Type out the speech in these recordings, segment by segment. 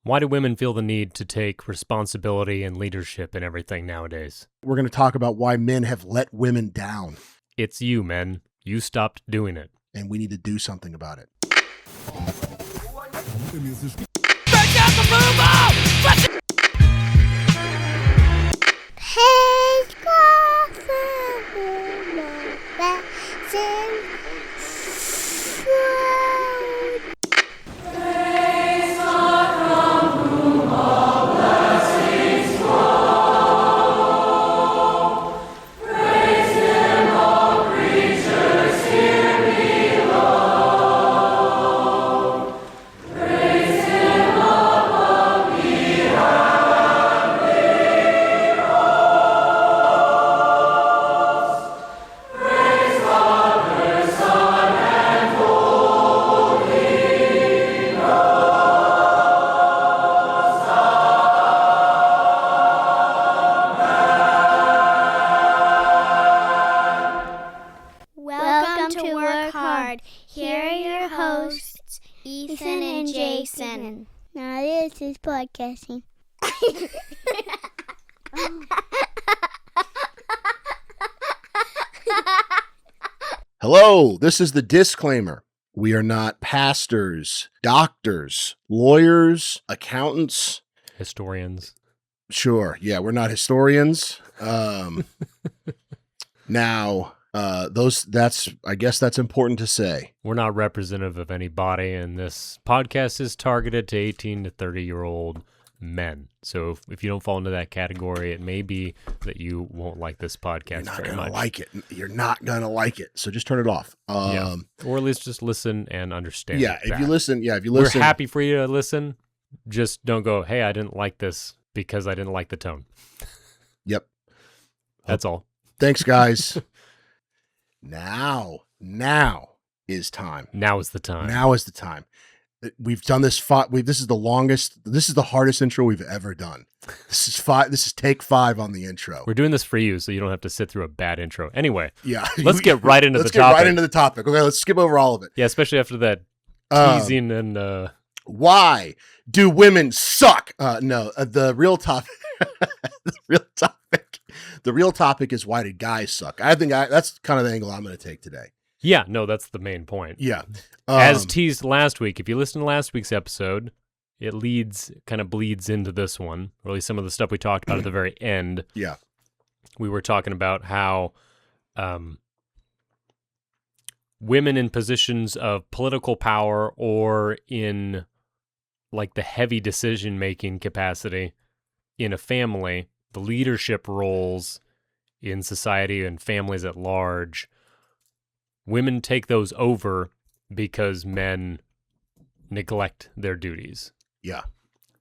Why do women feel the need to take responsibility and leadership in everything nowadays? We're going to talk about why men have let women down. It's you, men. You stopped doing it. And we need to do something about it. Welcome to Work Hard. Here are your hosts, Ethan and Jason. Now this is podcasting. Hello, this is the disclaimer. We are not pastors, doctors, lawyers, accountants. Historians. Sure, yeah, we're not historians. Now, I guess that's important to say. We're not representative of anybody, and this podcast is targeted to 18 to 30-year-old men. So if you don't fall into that category, it may be that you won't like this podcast very much. You're not going to like it. So just turn it off. Or at least just listen and understand. If you listen. We're happy for you to listen. Just don't go, hey, I didn't like this because I didn't like the tone. Yep. That's all. Thanks, guys. Now is time. Now is the time. Now is the time. We've done this. This is the hardest intro we've ever done. This is take 5 on the intro. We're doing this for you, so you don't have to sit through a bad intro. Anyway, yeah. Let's get right into the topic. Let's get right into the topic. Okay, let's skip over all of it. Yeah, especially after that teasing and. Why do women suck? The real topic. The real topic is, why did guys suck? I think that's kind of the angle I'm going to take today. Yeah, no, that's the main point. Yeah. As teased last week, if you listen to last week's episode, it kind of bleeds into this one, or at least some of the stuff we talked about at the very end. Yeah. We were talking about how women in positions of political power or in like the heavy decision-making capacity in a family, the leadership roles in society and families at large, women take those over because men neglect their duties. Yeah.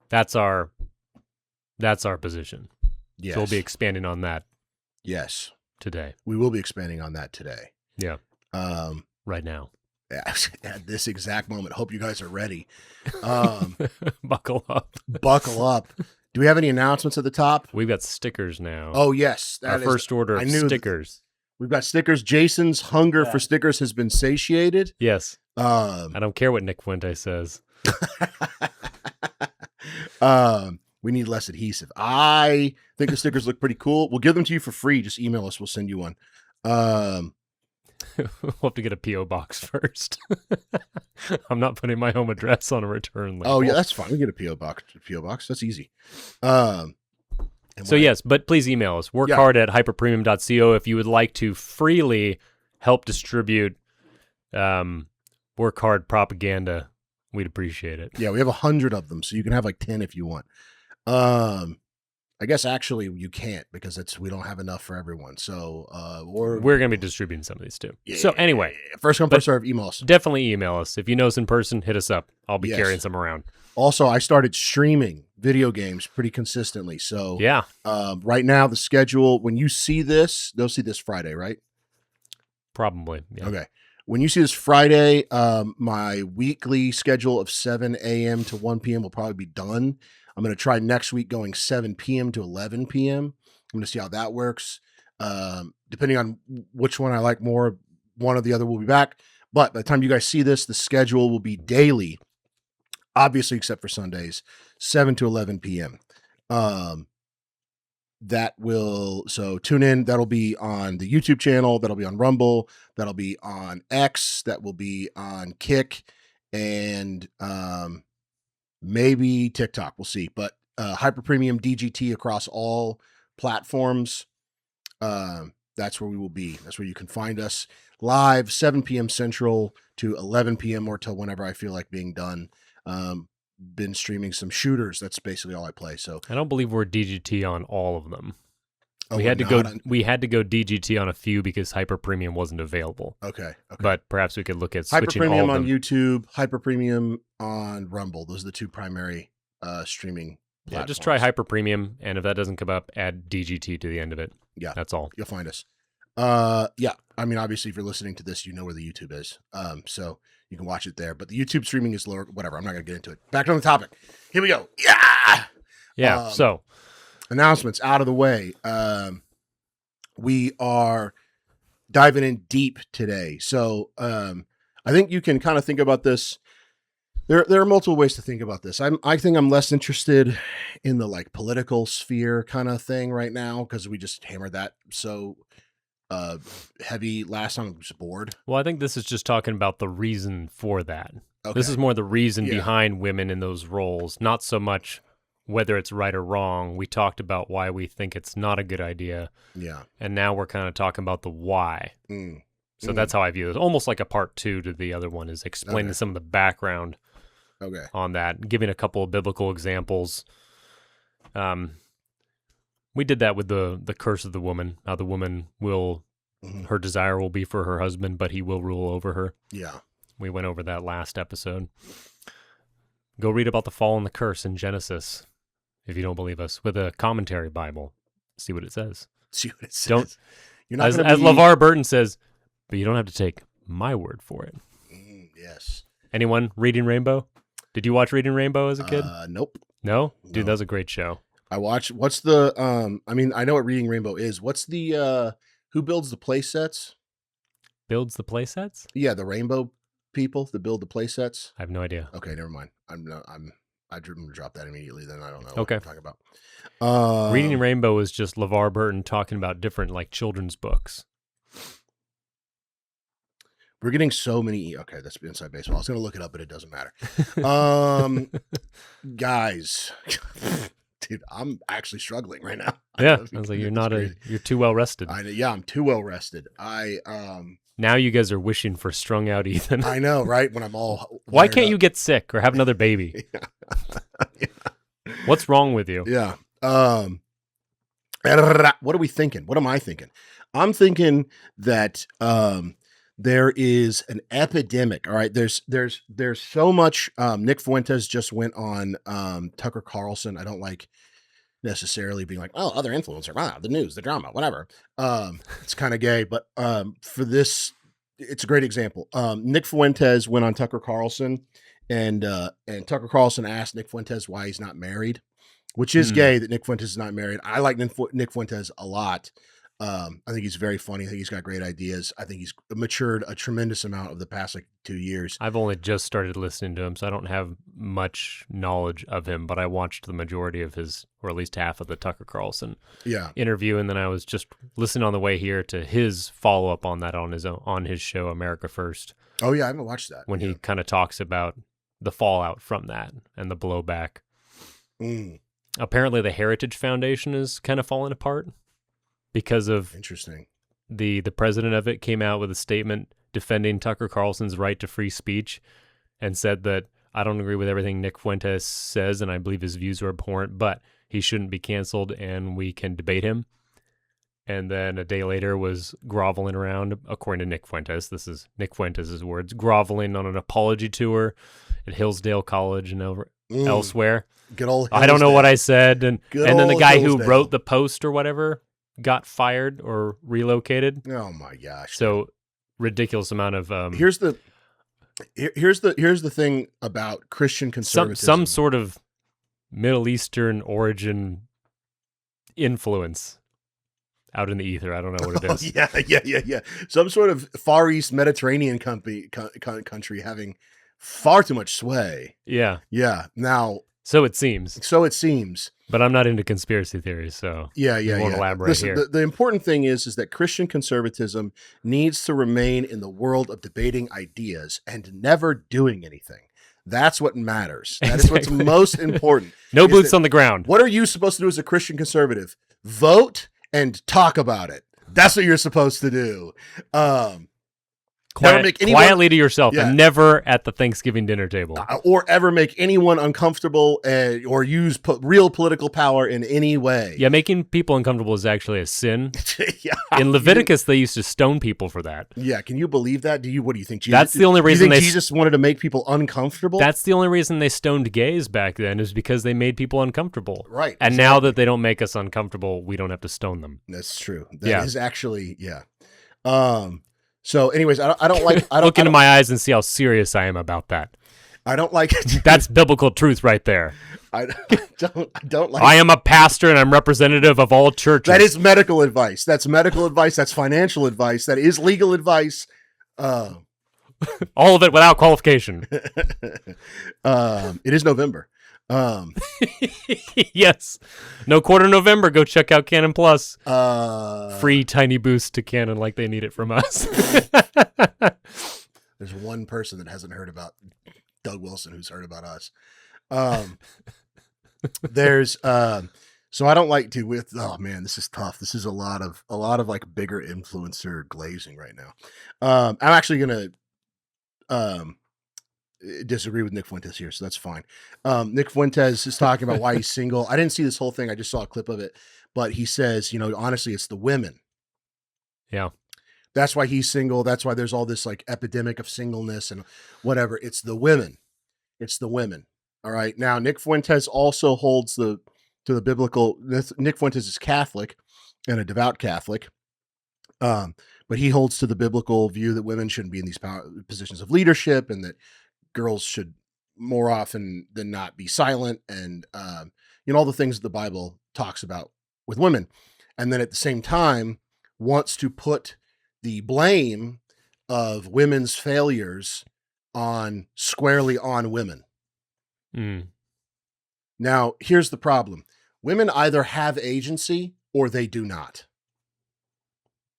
That's our position. Yes. So we'll be expanding on that. Yes. Today. We will be expanding on that today. Yeah. Right now. At this exact moment. Hope you guys are ready. Buckle up. Buckle up. Do we have any announcements at the top? We've got stickers now. Oh, yes. Our first order of stickers. We've got stickers. Jason's hunger for stickers has been satiated. Yes. I don't care what Nick Fuente says. We need less adhesive. I think the stickers look pretty cool. We'll give them to you for free. Just email us. We'll send you one. We'll have to get a P.O. box first. I'm not putting my home address on a return label. Oh, yeah, that's fine. We get a P.O. box. That's easy. Yes, but please email us. Work hard at hyperpremium.co if you would like to freely help distribute Work Hard propaganda. We'd appreciate it. Yeah, we have 100 of them, so you can have like 10 if you want. I guess actually you can't, because we don't have enough for everyone. So we're going to be distributing some of these too. Yeah, so anyway, first come first serve, email us. Definitely email us. If you know us in person, hit us up. I'll be carrying some around. Also, I started streaming video games pretty consistently. So yeah, right now the schedule, when you see this, they'll see this Friday, right? Probably. Yeah. Okay. When you see this Friday, my weekly schedule of 7 a.m. to 1 p.m. will probably be done. I'm going to try next week going 7 p.m. to 11 p.m. I'm going to see how that works. Depending on which one I like more, one or the other will be back. But by the time you guys see this, the schedule will be daily, obviously, except for Sundays. 7 to 11 p.m. So tune in. That'll be on the YouTube channel. That'll be on Rumble. That'll be on X. That will be on Kick and maybe TikTok. We'll see. But Hyper Premium DGT across all platforms. That's where we will be. That's where you can find us live, 7 p.m. Central to 11 p.m. or till whenever I feel like being done. Been streaming some shooters. That's basically all I play. So I don't believe we're DGT on all of them. Oh, we had to go DGT on a few because Hyper Premium wasn't available. Okay. But perhaps we could look at Hyper switching Premium all of on them. YouTube, Hyper Premium on Rumble. Those are the two primary streaming platforms. Yeah, just try Hyper Premium, and if that doesn't come up, add DGT to the end of it. Yeah. That's all. You'll find us. Yeah. I mean, obviously, if you're listening to this, you know where the YouTube is. So you can watch it there. But the YouTube streaming is lower. Whatever. I'm not going to get into it. Back on the topic. Here we go. Yeah. Yeah. So announcements out of the way. We are diving in deep today. So I think you can kind of think about this. There are multiple ways to think about this. I think I'm less interested in the like political sphere kind of thing right now because we just hammered that so heavy last time. I was bored. Well, I think this is just talking about the reason for that. Okay. This is more the reason Yeah. behind women in those roles, not so much whether it's right or wrong. We talked about why we think it's not a good idea, Yeah. and now we're kind of talking about the why. So that's how I view it. Almost like a part two to the other one is explaining Okay. some of the background Okay. on that, giving a couple of biblical examples. We did that with the curse of the woman. How the woman will, her desire will be for her husband, but he will rule over her. Yeah. We went over that last episode. Go read about the fall and the curse in Genesis, if you don't believe us, with a commentary Bible. See what it says. See what it says. Don't- You're not As gonna be... LeVar Burton says, but you don't have to take my word for it. Yes. Anyone reading Rainbow? Did you watch Reading Rainbow as a kid? Nope. No? Dude, No. that was a great show. I watched. What's the? I mean, I know what Reading Rainbow is. What's the? Who builds the play sets? Builds the play sets? Yeah, the Rainbow people that build the play sets. I have no idea. Okay, never mind. I'm gonna drop that immediately. Then I don't know. Okay. What I'm talking about. Reading Rainbow is just LeVar Burton talking about different like children's books. We're getting so many. Okay, that's inside baseball. I was gonna look it up, but it doesn't matter. Guys, dude, I'm actually struggling right now. Yeah, I was like, you're too well rested. Yeah, I'm too well rested. Now you guys are wishing for strung out Ethan. I know, right? When I'm all Why wired can't up. you get sick or have another baby? Yeah. What's wrong with you? Yeah. What are we thinking? What am I thinking? I'm thinking that there is an epidemic. All right. There's so much. Nick Fuentes just went on Tucker Carlson. I don't like necessarily being like, oh, other influencer, the news, the drama, whatever. It's kind of gay, but for this, it's a great example. Nick Fuentes went on Tucker Carlson, and Tucker Carlson asked Nick Fuentes why he's not married, which is gay that Nick Fuentes is not married. I like Nick Fuentes a lot. I think he's very funny. I think he's got great ideas. I think he's matured a tremendous amount of the past 2 years. I've only just started listening to him, so I don't have much knowledge of him, but I watched the majority of his, or at least half of the Tucker Carlson interview, and then I was just listening on the way here to his follow-up on that on his show, America First. Oh, yeah, I haven't watched that. When he kind of talks about the fallout from that and the blowback. Apparently the Heritage Foundation is kind of falling apart. Because of interesting, the president of it came out with a statement defending Tucker Carlson's right to free speech and said that I don't agree with everything Nick Fuentes says and I believe his views are abhorrent, but he shouldn't be canceled and we can debate him. And then a day later was groveling around, according to Nick Fuentes, this is Nick Fuentes' words, groveling on an apology tour at Hillsdale College and elsewhere. Good old I don't know what I said. And then the guy who Hillsdale. wrote the post or whatever got fired or relocated. Oh my gosh. So ridiculous amount of here's the thing about Christian conservatism. Some sort of Middle Eastern origin influence out in the ether. I don't know what it is. Yeah. Some sort of Far East Mediterranean country having far too much sway. Yeah. Yeah. Now So it seems. So it seems. But I'm not into conspiracy theories, so Yeah. you won't elaborate Listen, here. the important thing is that Christian conservatism needs to remain in the world of debating ideas and never doing anything. That's what matters. That is what's most important. No boots on the ground. What are you supposed to do as a Christian conservative? Vote and talk about it. That's what you're supposed to do. Never make anyone, quietly to yourself, and never at the Thanksgiving dinner table, or ever make anyone uncomfortable, or use real political power in any way. Yeah, making people uncomfortable is actually a sin. Yeah, in Leviticus, they used to stone people for that. Yeah, can you believe that? What do you think? Jesus, that's the only reason Jesus wanted to make people uncomfortable. That's the only reason they stoned gays back then, is because they made people uncomfortable. Right. And now that they don't make us uncomfortable, we don't have to stone them. That's true. That is actually So, anyways, I don't look into my eyes and see how serious I am about that. I don't like it. That's biblical truth right there. I don't like. I am a pastor and I'm representative of all churches. That is medical advice. That's medical advice. That's financial advice. That is legal advice. All of it without qualification. It is November. Yes. No quarter November. Go check out Canon Plus. Free tiny boost to Canon like they need it from us. There's one person that hasn't heard about Doug Wilson who's heard about us. There's so I don't like to this is tough. This is a lot of like bigger influencer glazing right now. I'm actually gonna disagree with Nick Fuentes here, so that's fine. Nick Fuentes is talking about why he's single. I didn't see this whole thing. I just saw a clip of it, but he says, honestly, it's the women. Yeah. That's why he's single. That's why there's all this like epidemic of singleness and whatever. It's the women. It's the women. All right. Now, Nick Fuentes also holds to the biblical. Nick Fuentes is Catholic and a devout Catholic. But he holds to the biblical view that women shouldn't be in these positions of leadership, and that girls should more often than not be silent, and all the things that the Bible talks about with women. And then at the same time wants to put the blame of women's failures squarely on women. Now, here's the problem. Women either have agency or they do not.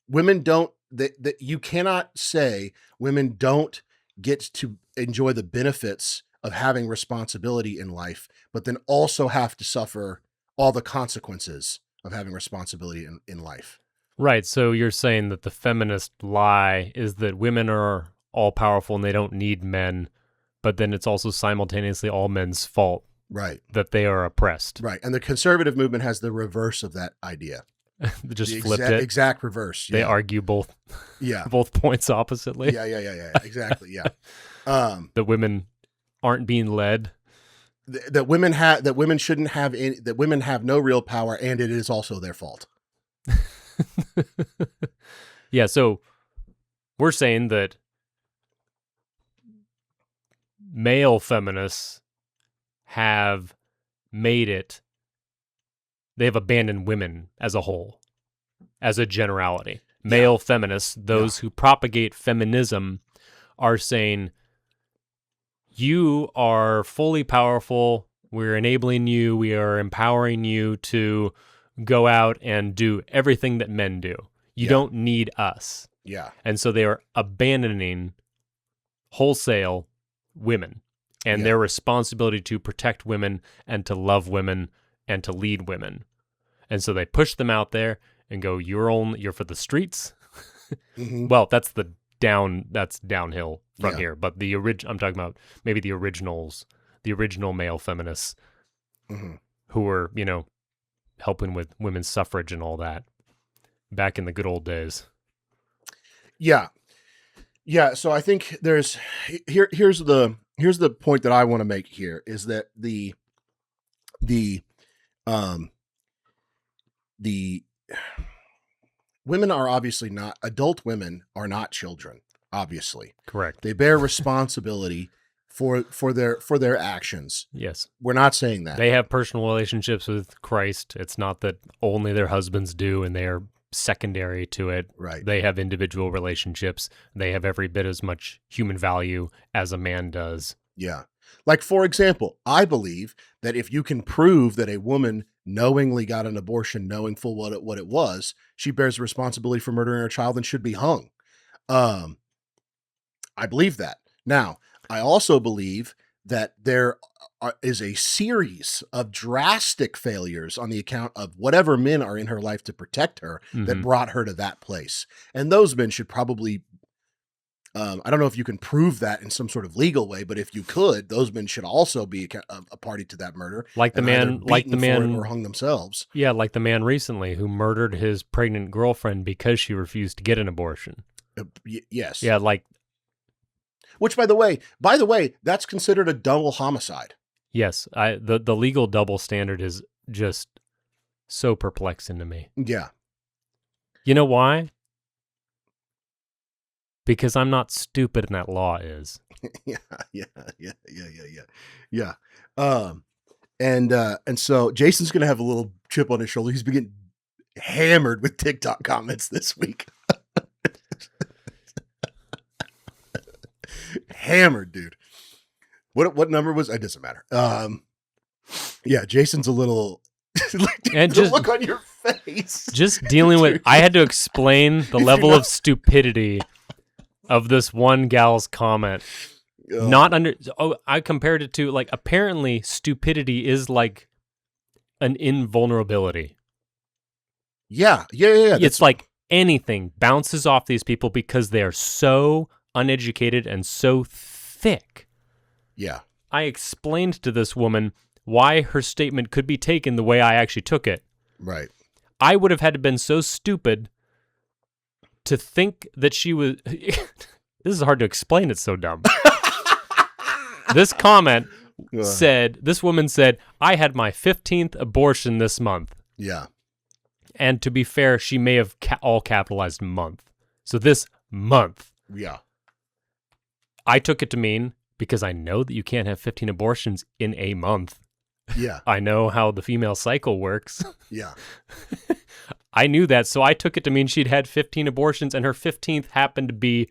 Women don't, that you cannot say women don't get to enjoy the benefits of having responsibility in life, but then also have to suffer all the consequences of having responsibility in life. Right. So you're saying that the feminist lie is that women are all powerful and they don't need men, but then it's also simultaneously all men's fault. Right. That they are oppressed. Right. And the conservative movement has the reverse of that idea. Just flipped it. Exact reverse. They argue both. Yeah. Both points oppositely. Yeah. Exactly. Yeah. That women aren't being led. That women shouldn't have any, that women have no real power, and it is also their fault. Yeah. So we're saying that male feminists have made it. They've abandoned women as a whole, as a generality. Male feminists, those who propagate feminism, are saying, you are fully powerful. We're enabling you. We are empowering you to go out and do everything that men do. You don't need us. Yeah. And so they are abandoning wholesale women and their responsibility to protect women and to love women and to lead women. And so they push them out there and go, you're for the streets. Mm-hmm. Well, that's downhill from here. But I'm talking about maybe the original male feminists who were, helping with women's suffrage and all that back in the good old days. Yeah. Yeah. So I think here's the point that I want to make here is that the women are obviously not, adult women are not children, obviously. Correct. They bear responsibility for their actions. Yes. We're not saying that. They have personal relationships with Christ. It's not that only their husbands do and they're secondary to it. Right. They have individual relationships. They have every bit as much human value as a man does. Yeah. Like, for example, I believe that if you can prove that a woman knowingly got an abortion, knowing full what it was, she bears the responsibility for murdering her child and should be hung. I believe that. Now, I also believe that there is a series of drastic failures on the account of whatever men are in her life to protect her that brought her to that place. And those men should probably, I don't know if you can prove that in some sort of legal way, but if you could, those men should also be a party to that murder. Like the man or hung themselves. Yeah, like the man recently who murdered his pregnant girlfriend because she refused to get an abortion. Yes. Yeah, like. Which, by the way, that's considered a double homicide. Yes, the legal double standard is just so perplexing to me. Yeah. You know why? Because I'm not stupid and that law is. Yeah. And so Jason's gonna have a little chip on his shoulder. He's been getting hammered with TikTok comments this week. Hammered, dude. What number was? It doesn't matter. Yeah, Jason's a little. And just look on your face. Just dealing with. I had to explain the level of stupidity of this one gal's comment. I compared it to, like, apparently stupidity is like an invulnerability. Yeah. It's like anything bounces off these people because they're so uneducated and so thick. Yeah. I explained to this woman why her statement could be taken the way I actually took it. Right. I would have had to been so stupid to think that she was... This is hard to explain. It's so dumb. This comment said, this woman said, I had my 15th abortion this month. Yeah. And to be fair, she may have all capitalized month. So this month. Yeah. I took it to mean, because I know that you can't have 15 abortions in a month. Yeah. I know how the female cycle works. Yeah. I knew that, so I took it to mean she'd had 15 abortions, and her 15th happened to be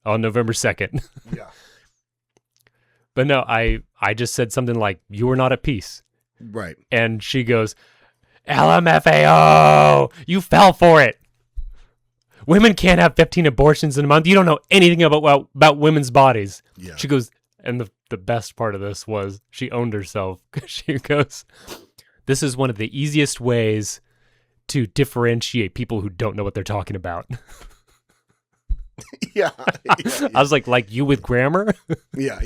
on November 2nd. Yeah. But no, I just said something like, you were not at peace. Right. And she goes, LMFAO, you fell for it. Women can't have 15 abortions in a month. You don't know anything about women's bodies. Yeah. She goes, and the best part of this was she owned herself. She goes, this is one of the easiest ways to differentiate people who don't know what they're talking about. Yeah. I was like you with grammar? Yeah.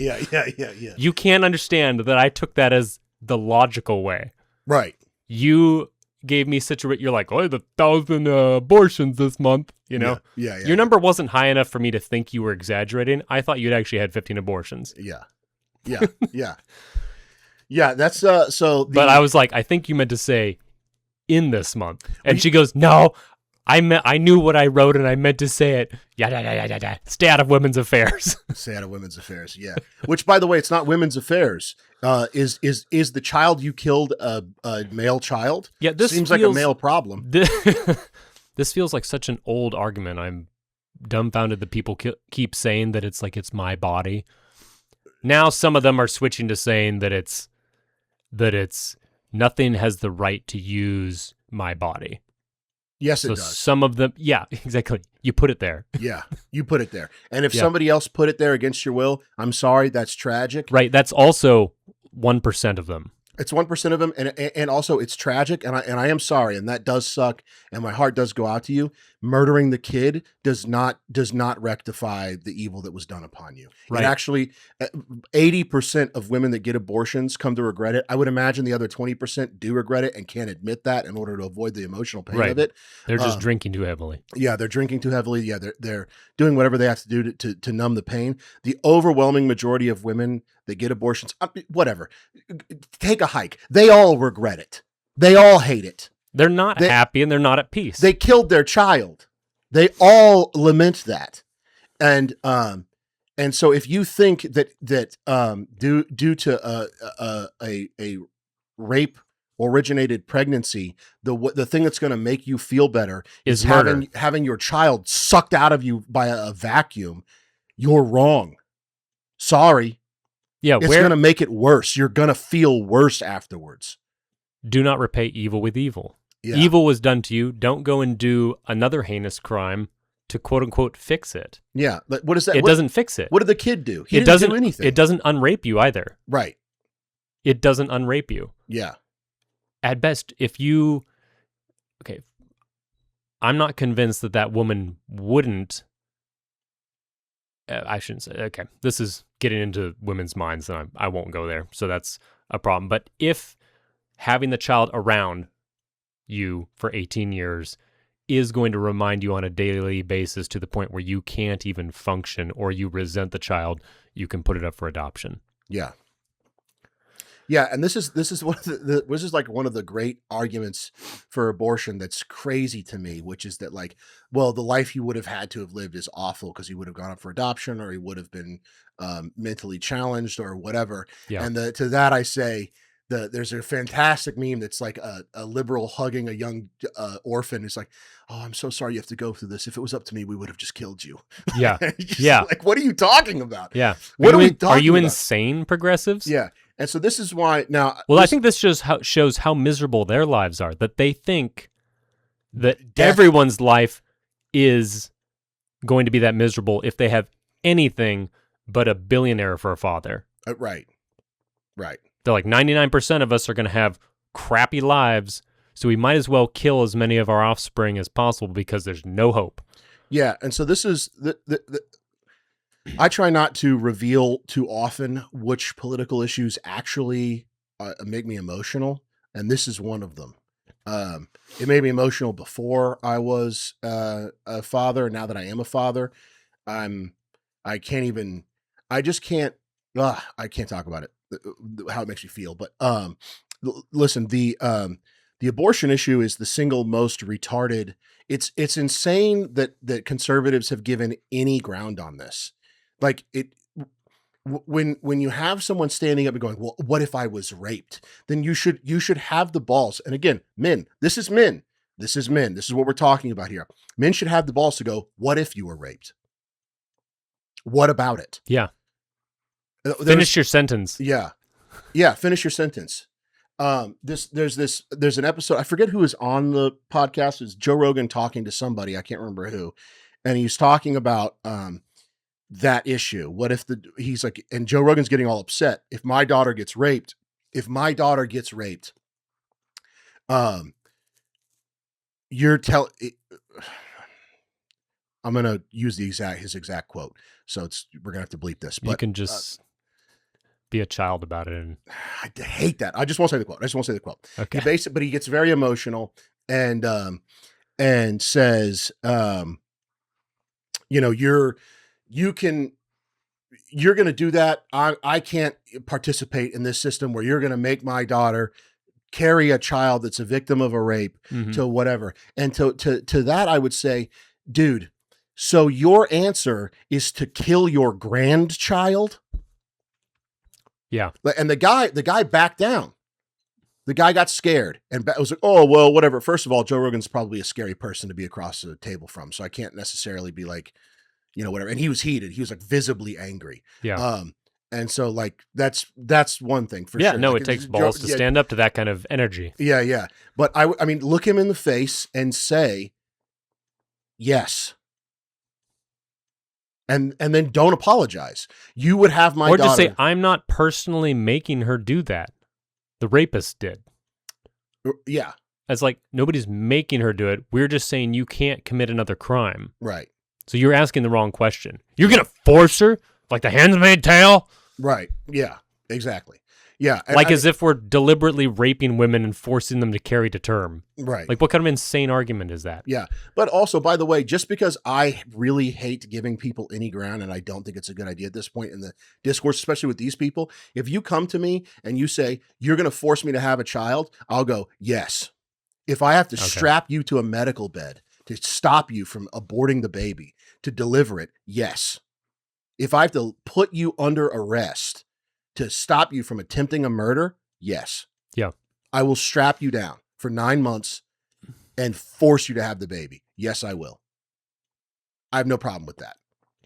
You can't understand that I took that as the logical way. Right. You gave me such a... You're like, oh, the 1,000 abortions this month, you know? Yeah. Your number wasn't high enough for me to think you were exaggerating. I thought you'd actually had 15 abortions. Yeah. Yeah, that's so... But I was like, I think you meant to say in this month. And she goes, no, I knew what I wrote and I meant to say it. Yeah. Stay out of women's affairs. Stay out of women's affairs, yeah. Which, by the way, it's not women's affairs. Is the child you killed a male child? Yeah, this seems like a male problem. This feels like such an old argument. I'm dumbfounded that people keep saying that it's like it's my body. Now some of them are switching to saying that it's nothing has the right to use my body. Yes, it does. Some of them, yeah, exactly. You put it there. Yeah, you put it there. And if somebody else put it there against your will, I'm sorry, that's tragic. Right, that's also 1% of them. It's 1% of them, and also it's tragic, and I am sorry, and that does suck, and my heart does go out to you. Murdering the kid does not rectify the evil that was done upon you. Right. And actually, 80% of women that get abortions come to regret it. I would imagine the other 20% do regret it and can't admit that in order to avoid the emotional pain of it. They're just drinking too heavily. Yeah, they're drinking too heavily. Yeah, they're doing whatever they have to do to numb the pain. The overwhelming majority of women that get abortions, whatever, take a hike. They all regret it. They all hate it. They're not happy and they're not at peace. They killed their child. They all lament that. And so if you think that due to a rape originated pregnancy, the thing that's going to make you feel better is having your child sucked out of you by a vacuum, you're wrong. Sorry. Yeah, It's going to make it worse. You're going to feel worse afterwards. Do not repay evil with evil. Yeah. Evil was done to you. Don't go and do another heinous crime to quote unquote fix it. Yeah, but what is that? It doesn't fix it. What did the kid do? He it didn't doesn't do anything. It doesn't unrape you either. Right. It doesn't unrape you. Yeah. At best, I'm not convinced that woman wouldn't. I shouldn't say. Okay, this is getting into women's minds, and I won't go there. So that's a problem. But if having the child around you for 18 years is going to remind you on a daily basis to the point where you can't even function or you resent the child, you can put it up for adoption. Yeah. Yeah, and this is one of this is like one of the great arguments for abortion that's crazy to me, which is that like, well, the life he would have had to have lived is awful because he would have gone up for adoption or he would have been mentally challenged or whatever. Yeah. And to that I say, there's a fantastic meme that's like a liberal hugging a young orphan. It's like, oh, I'm so sorry you have to go through this. If it was up to me, we would have just killed you. Yeah. Yeah. Like, what are you talking about? Yeah. What are we talking about? Are you insane, progressives? Yeah. And so this is why now. Well, I think this shows how miserable their lives are, that they think that Death. everyone's life is going to be that miserable if they have anything but a billionaire for a father. Right. Right. They're like 99% of us are going to have crappy lives, so we might as well kill as many of our offspring as possible because there's no hope. Yeah, and so this is I try not to reveal too often which political issues actually make me emotional, and this is one of them. It made me emotional before I was a father. Now that I am a father, I can't talk about it, how it makes me feel. But listen, the abortion issue is the single most retarded. It's insane that conservatives have given any ground on this. Like when you have someone standing up and going, well, what if I was raped? Then you should have the balls. And again, men, this is men. This is what we're talking about here. Men should have the balls to go, what if you were raped? What about it? Yeah. Finish your sentence. Yeah. Yeah. Finish your sentence. There's an episode. I forget who was on the podcast. It's Joe Rogan talking to somebody. I can't remember who. And he's talking about, that issue. What if he's like, and Joe Rogan's getting all upset. If my daughter gets raped, I'm going to use his exact quote. So we're going to have to bleep this, but you can just be a child about it. And I hate that. I just won't say the quote. Okay. But he gets very emotional and says, you're going to do that. I can't participate in this system where you're going to make my daughter carry a child that's a victim of a rape to whatever. And to that, I would say, dude, so your answer is to kill your grandchild? Yeah. And the guy backed down. The guy got scared and was like, oh, well, whatever. First of all, Joe Rogan's probably a scary person to be across the table from. So I can't necessarily be like, whatever. And he was heated. He was like visibly angry. Yeah. And so like, that's one thing for sure. Yeah, no, like, it takes balls to stand up to that kind of energy. Yeah. Yeah. But I mean, look him in the face and say, yes. And then don't apologize. You would have my daughter. Or just say, I'm not personally making her do that. The rapist did. Yeah. It's like, nobody's making her do it. We're just saying you can't commit another crime. Right. So you're asking the wrong question. You're going to force her? Like the Handmaid's Tale? Right. Yeah, exactly. Yeah. As if we're deliberately raping women and forcing them to carry to term. Right. Like, what kind of insane argument is that? Yeah. But also, by the way, just because I really hate giving people any ground, and I don't think it's a good idea at this point in the discourse, especially with these people, if you come to me and you say, you're going to force me to have a child, I'll go, yes. If I have to strap you to a medical bed to stop you from aborting the baby, to deliver it, yes. If I have to put you under arrest to stop you from attempting a murder, yes. Yeah. I will strap you down for 9 months and force you to have the baby. Yes, I will. I have no problem with that.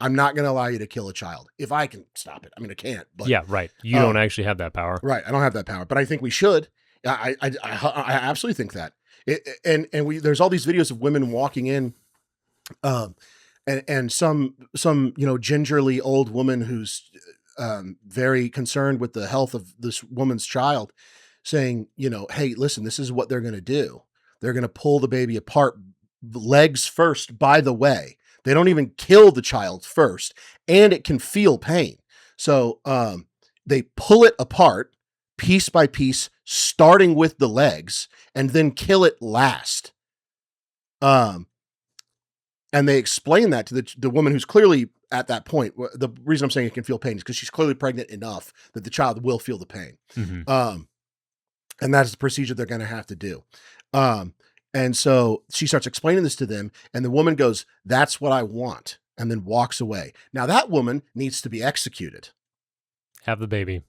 I'm not going to allow you to kill a child if I can stop it. I mean, I can't. But Yeah, right. You don't actually have that power. Right. I don't have that power, but I think we should. I absolutely think that. There's all these videos of women walking in, and some gingerly old woman who's very concerned with the health of this woman's child, saying, hey, listen, this is what they're going to do. They're going to pull the baby apart, legs first, by the way. They don't even kill the child first, and it can feel pain. So they pull it apart piece by piece, starting with the legs, and then kill it last. And they explain that to the woman who's clearly at that point. The reason I'm saying it can feel pain is because she's clearly pregnant enough that the child will feel the pain. Mm-hmm. And that's the procedure they're going to have to do. And so she starts explaining this to them, and the woman goes, "That's what I want," and then walks away. Now that woman needs to be executed. Have the baby.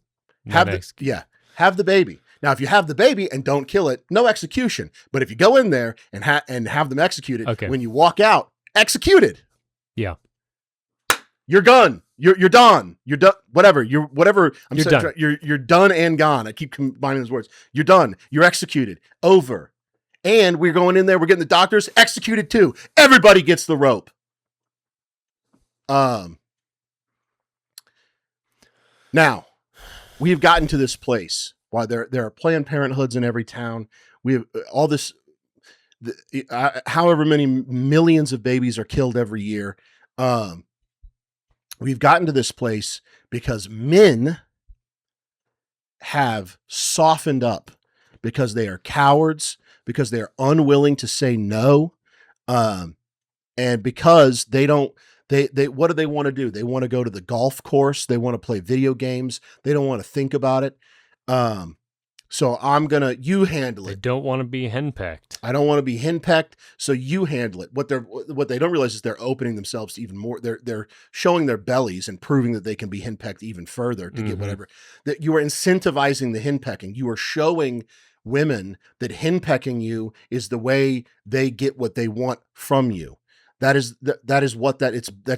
Have the baby. Now, if you have the baby and don't kill it, no execution. But if you go in there and have them executed, when you walk out, executed. Yeah. You're done. You're done. You're done. Whatever. You're done. You're done and gone. I keep combining those words. You're done. You're executed. Over. And we're going in there. We're getting the doctors executed too. Everybody gets the rope. Now, we've gotten to this place why there are Planned Parenthoods in every town. We have all this. However many millions of babies are killed every year. We've gotten to this place because men have softened up because they are cowards, because they're unwilling to say no, and because they don't. They what do they want to do? They want to go to the golf course. They want to play video games. They don't want to think about it. So you handle it. They don't want to be henpecked. I don't want to be henpecked. So you handle it. What they don't realize is they're opening themselves to even more. They're showing their bellies and proving that they can be henpecked even further to get whatever. That you are incentivizing the henpecking. You are showing women that henpecking you is the way they get what they want from you. That's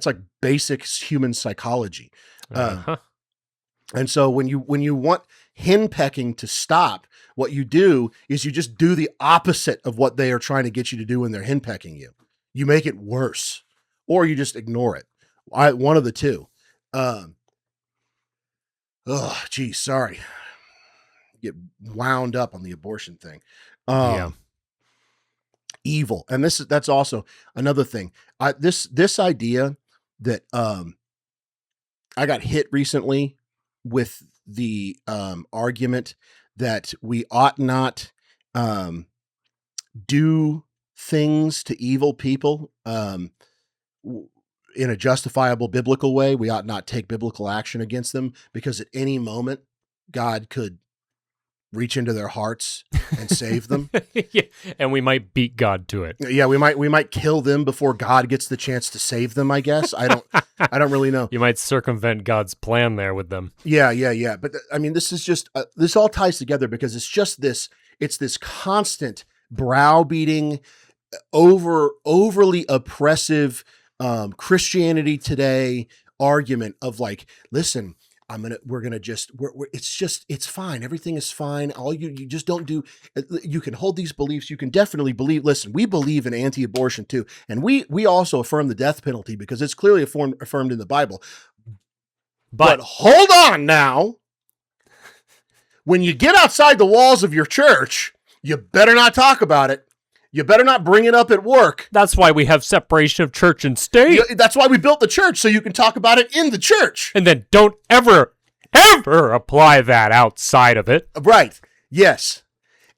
like basic human psychology. And so when you want henpecking to stop, what you do is you just do the opposite of what they are trying to get you to do when they're henpecking you. You make it worse, or you just ignore it. One of the two. Sorry. Get wound up on the abortion thing. Yeah. Evil. And that's also another thing. This idea that I got hit recently with the argument that we ought not do things to evil people in a justifiable biblical way. We ought not take biblical action against them because at any moment God could reach into their hearts and save them. Yeah, and we might beat God to it. Yeah, we might kill them before God gets the chance to save them, I guess. I don't really know. You might circumvent God's plan there with them. Yeah. But I mean, this is just this all ties together because it's this constant browbeating, overly oppressive Christianity Today argument of like, listen, it's fine. Everything is fine. All you just don't do, you can hold these beliefs. You can definitely believe, listen, we believe in anti-abortion too. And we also affirm the death penalty because it's clearly affirmed in the Bible. But hold on now. When you get outside the walls of your church, you better not talk about it. You better not bring it up at work. That's why we have separation of church and state. That's why we built the church, so you can talk about it in the church. And then don't ever apply that outside of it. Right. Yes.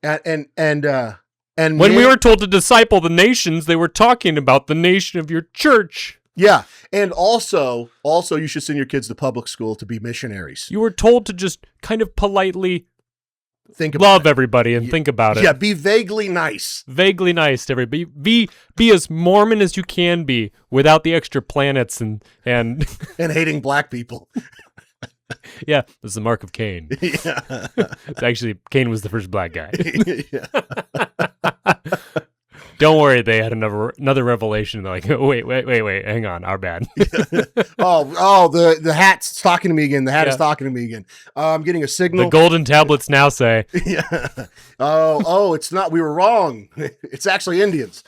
And when we were told to disciple the nations, they were talking about the nation of your church. Yeah. And also you should send your kids to public school to be missionaries. You were told to just kind of politely love everybody and think about it. Yeah, be vaguely nice. Vaguely nice to everybody. Be as Mormon as you can be without the extra planets and hating black people. Yeah, that's the mark of Cain. Yeah. Actually, Cain was the first black guy. Yeah. Don't worry, they had another revelation. They're like, wait, hang on, our bad. The hat's talking to me again. The hat is talking to me again. I'm getting a signal. The golden tablets now say. Yeah. Oh, it's not. We were wrong. It's actually Indians.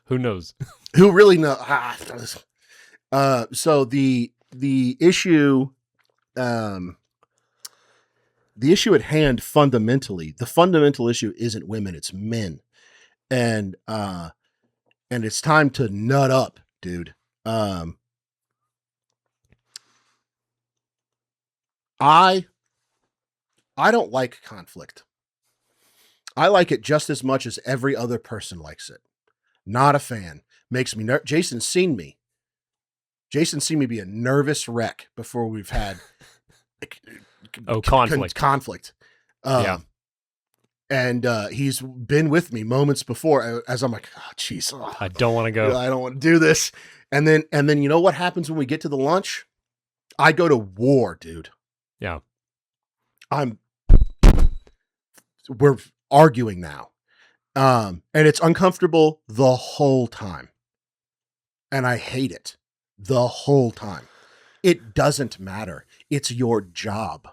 Who knows? Who really know? So the issue, the issue at hand, fundamentally, the fundamental issue isn't women, it's men, and it's time to nut up, dude. I don't like conflict. I like it just as much as every other person likes it. Not a fan. Makes me Jason's seen me be a nervous wreck before we've had conflict. Yeah. And he's been with me moments before as I'm like, oh, geez, I don't want to go. I don't want to do this. And then you know what happens when we get to the lunch? I go to war, dude. Yeah. We're arguing now. And it's uncomfortable the whole time. And I hate it the whole time. It doesn't matter. It's your job.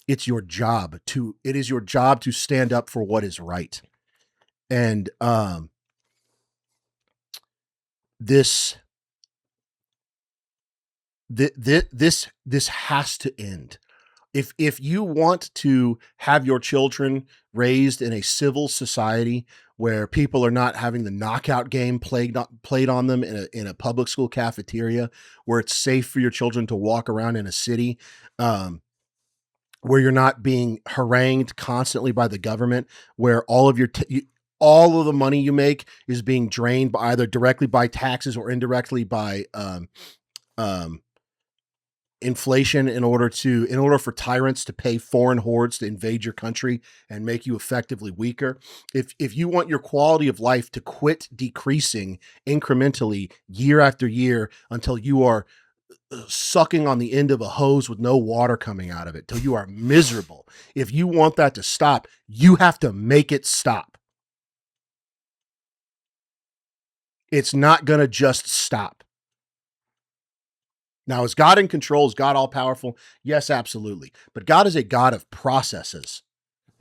It is your job to stand up for what is right. And this has to end. If you want to have your children raised in a civil society where people are not having the knockout game played on them in a public school cafeteria, where it's safe for your children to walk around in a city, where you're not being harangued constantly by the government, where all of the money you make is being drained either directly by taxes or indirectly by inflation in order for tyrants to pay foreign hordes to invade your country and make you effectively weaker. If you want your quality of life to quit decreasing incrementally year after year until you are sucking on the end of a hose with no water coming out of it, till you are miserable. If you want that to stop, you have to make it stop. It's not going to just stop. Now, is God in control? Is God all powerful? Yes, absolutely. But God is a God of processes.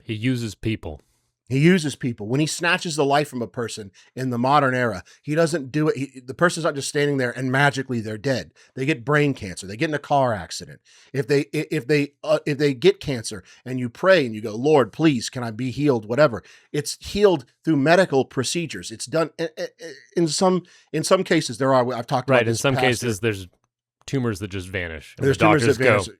He uses people. He uses people. When he snatches the life from a person in the modern era, he doesn't do it. The person's not just standing there and magically they're dead. They get brain cancer. They get in a car accident. If they get cancer and you pray and you go, Lord, please, can I be healed? Whatever. It's healed through medical procedures. It's done in some cases. I've talked about right. In some cases, there's tumors that just vanish. There's the tumors doctors that vanish. Go.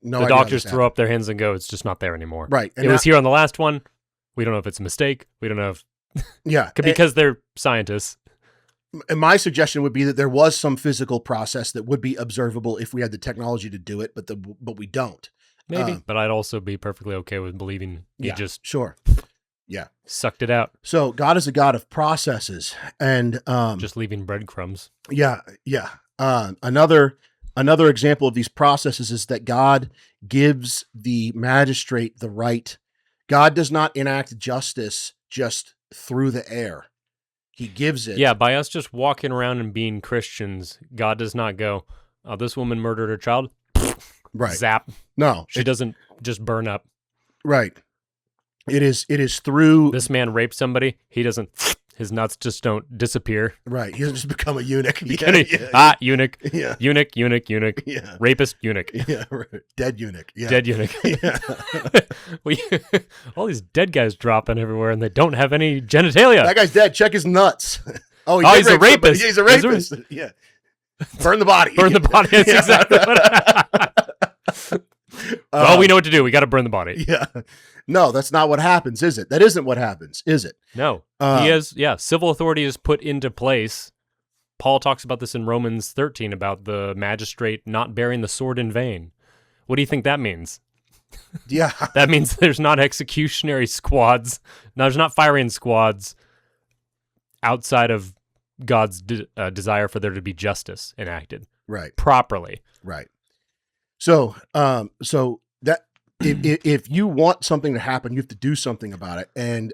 The doctors throw up their hands and go, it's just not there anymore. Right. And it was here on the last one. We don't know if it's a mistake. We don't know if because they're scientists. And my suggestion would be that there was some physical process that would be observable if we had the technology to do it, but we don't. Maybe. But I'd also be perfectly okay with believing he just sucked it out. So God is a God of processes and just leaving breadcrumbs. Yeah. Another example of these processes is that God gives the magistrate the right. God does not enact justice just through the air. He gives it. Yeah, by us just walking around and being Christians, God does not go, oh, this woman murdered her child. Right. Zap. No. She doesn't just burn up. Right. It is through... This man raped somebody. He doesn't... His nuts just don't disappear. Right. He doesn't just become a eunuch. Eunuch. Yeah. Eunuch. Yeah. Rapist, eunuch. Yeah. Right. Dead eunuch. Yeah. Dead eunuch. Yeah. All these dead guys dropping everywhere and they don't have any genitalia. That guy's dead. Check his nuts. He's a rapist. He's a rapist. Yeah. Burn the body. Burn the body. That's exactly what well, we know what to do. We got to burn the body. Yeah. No, that's not what happens, is it? That isn't what happens, is it? No. Civil authority is put into place. Paul talks about this in Romans 13 about the magistrate not bearing the sword in vain. What do you think that means? Yeah. That means there's not executionary squads. No, there's not firing squads outside of God's desire for there to be justice enacted. Right. Properly. Right. So that if you want something to happen, you have to do something about it. And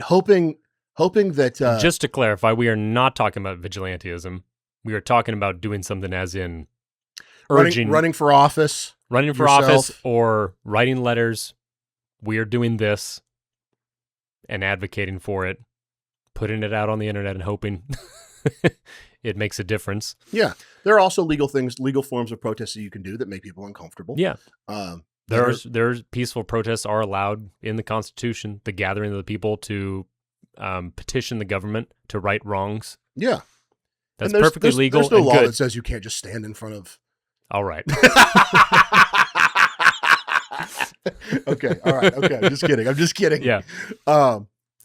hoping that Just to clarify, we are not talking about vigilantism. We are talking about doing something as in urging running for office, office, or writing letters. We are doing this and advocating for it, putting it out on the internet and hoping it makes a difference. Yeah. There are also legal forms of protest that you can do that make people uncomfortable. Yeah. There's peaceful protests are allowed in the Constitution, the gathering of the people to petition the government to right wrongs. Yeah. That's perfectly legal. There's no and law good. that says you can't just stand in front of. All right. Okay. All right. Okay. I'm just kidding. Yeah.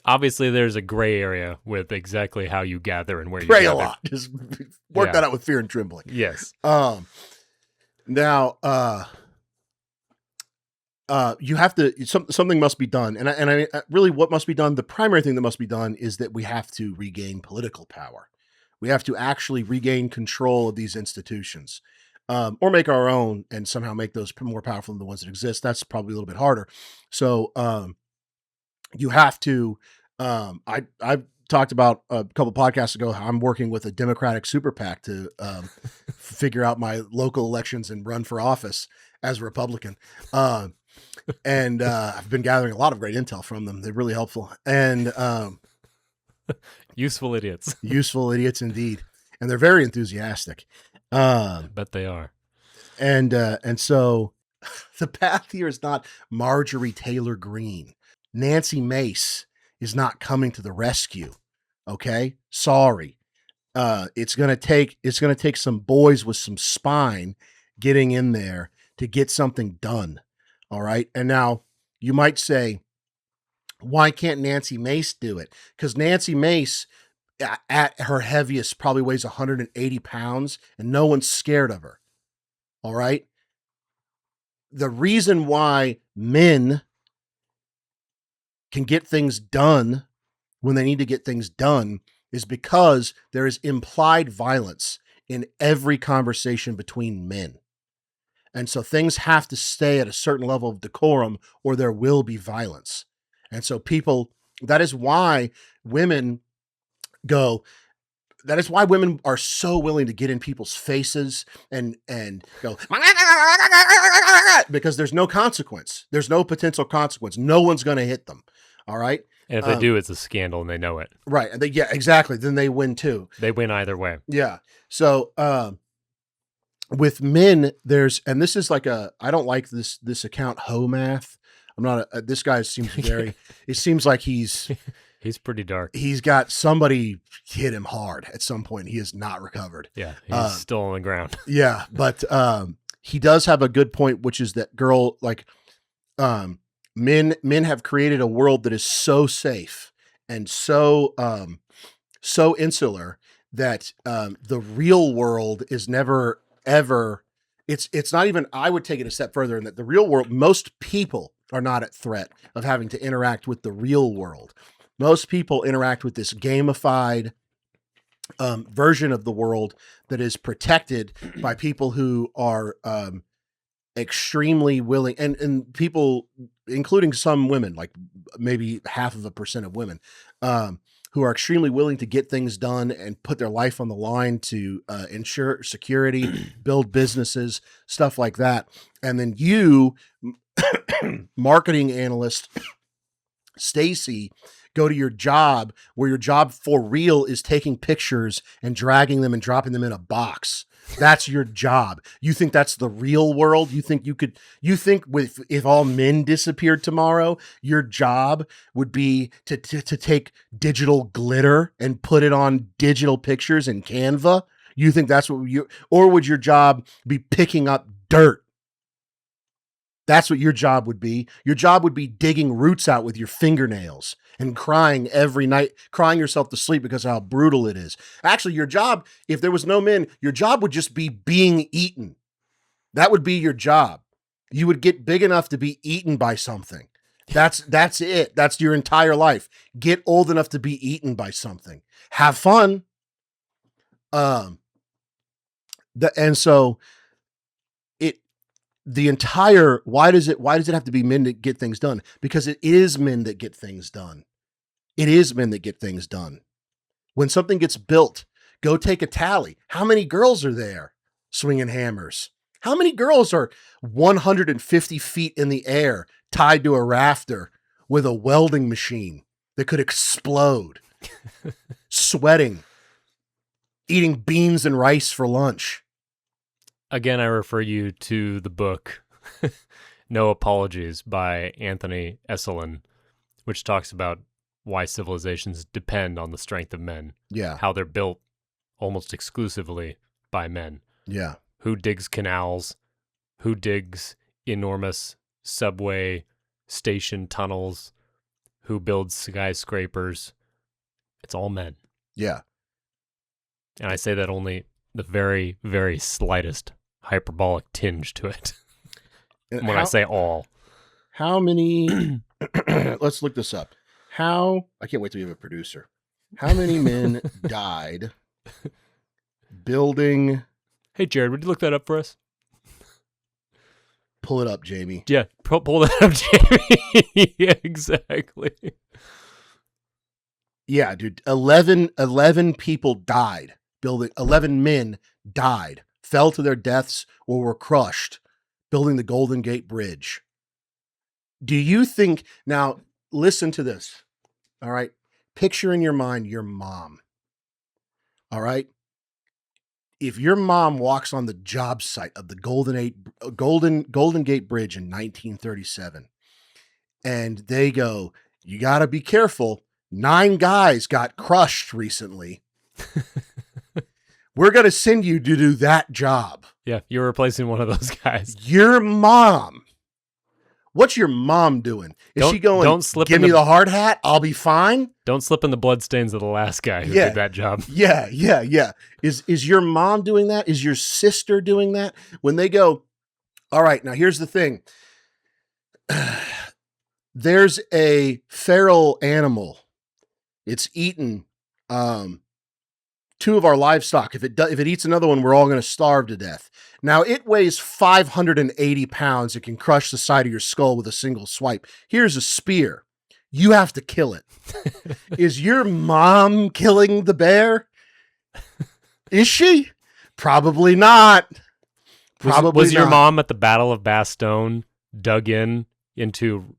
Obviously, there's a gray area with exactly how you gather and where you pray gather. a lot. Just work that out with fear and trembling. Yes. Now, you have to. Something must be done, and I really, what must be done? The primary thing that must be done is that we have to regain political power. We have to actually regain control of these institutions, or make our own and somehow make those more powerful than the ones that exist. That's probably a little bit harder. So, you have to. I've talked about a couple podcasts ago how I'm working with a Democratic super PAC to figure out my local elections and run for office as a Republican. And I've been gathering a lot of great intel from them. They're really helpful. And useful idiots. Useful idiots indeed. And they're very enthusiastic. Bet they are. And so the path here is not Marjorie Taylor Greene. Nancy Mace is not coming to the rescue. Okay? Sorry. It's going to take some boys with some spine getting in there to get something done. All right? And now you might say, why can't Nancy Mace do it? Because Nancy Mace at her heaviest probably weighs 180 pounds and no one's scared of her. All right? The reason why men can get things done when they need to get things done is because there is implied violence in every conversation between men. And so things have to stay at a certain level of decorum or there will be violence. And so that is why women are so willing to get in people's faces and go, because there's no consequence. There's no potential consequence. No one's going to hit them. All right. And if they do, it's a scandal and they know it. Right. And exactly. Then they win too. They win either way. Yeah. So, with men, and this is like I don't like this account, Ho Math. I'm not this guy seems very, it seems like he's pretty dark. He's got somebody hit him hard at some point. He has not recovered. Yeah. He's still on the ground. Yeah. But, he does have a good point, which is that men have created a world that is so safe and so insular that, the real world is never, ever, it's not even, I would take it a step further in that the real world, most people are not at threat of having to interact with the real world. Most people interact with this gamified version of the world that is protected by people who are extremely willing, and people, including some women, like maybe 0.5% of women, who are extremely willing to get things done and put their life on the line to ensure security, build businesses, stuff like that. And then you, marketing analyst Stacy, go to your job where your job for real is taking pictures and dragging them and dropping them in a box. That's your job. You think that's the real world? You think if all men disappeared tomorrow, your job would be to take digital glitter and put it on digital pictures in Canva? You think that's or would your job be picking up dirt? That's what your job would be. Your job would be digging roots out with your fingernails and crying every night, crying yourself to sleep because of how brutal it is. Actually, your job, if there was no men, your job would just be being eaten. That would be your job. You would get big enough to be eaten by something. That's it. That's your entire life. Get old enough to be eaten by something. Have fun. why does it have to be men that get things done? Because it is men that get things done. It is men that get things done. When something gets built, go take a tally. How many girls are there swinging hammers? How many girls are 150 feet in the air tied to a rafter with a welding machine that could explode, sweating, eating beans and rice for lunch? Again, I refer you to the book No Apologies by Anthony Esselin, which talks about why civilizations depend on the strength of men. Yeah. How they're built almost exclusively by men. Yeah. Who digs canals? Who digs enormous subway station tunnels? Who builds skyscrapers? It's all men. Yeah. And I say that only the very, very slightest hyperbolic tinge to it. And I say all. How many, let's look this up. I can't wait to be a producer. How many men died building? Hey, Jared, would you look that up for us? Pull it up, Jamie. Yeah, pull that up, Jamie. Yeah, exactly. Yeah, dude. 11 people died building. 11 men died, fell to their deaths, or were crushed building the Golden Gate Bridge. Do you think, now listen to this, all right? Picture in your mind your mom, all right? If your mom walks on the job site of the Golden Gate Bridge in 1937, and they go, you got to be careful, 9 guys got crushed recently. We're going to send you to do that job. Yeah, you're replacing one of those guys. Your mom. What's your mom doing? Is she going, don't slip give me the hard hat, I'll be fine? Don't slip in the bloodstains of the last guy who did that job. Yeah. Is your mom doing that? Is your sister doing that? When they go, all right, now here's the thing. There's a feral animal. It's eaten 2 of our livestock. If it eats another one, we're all going to starve to death. Now, it weighs 580 pounds. It can crush the side of your skull with a single swipe. Here's a spear. You have to kill it. Is your mom killing the bear? Is she? Probably not. Was your mom at the Battle of Bastogne dug into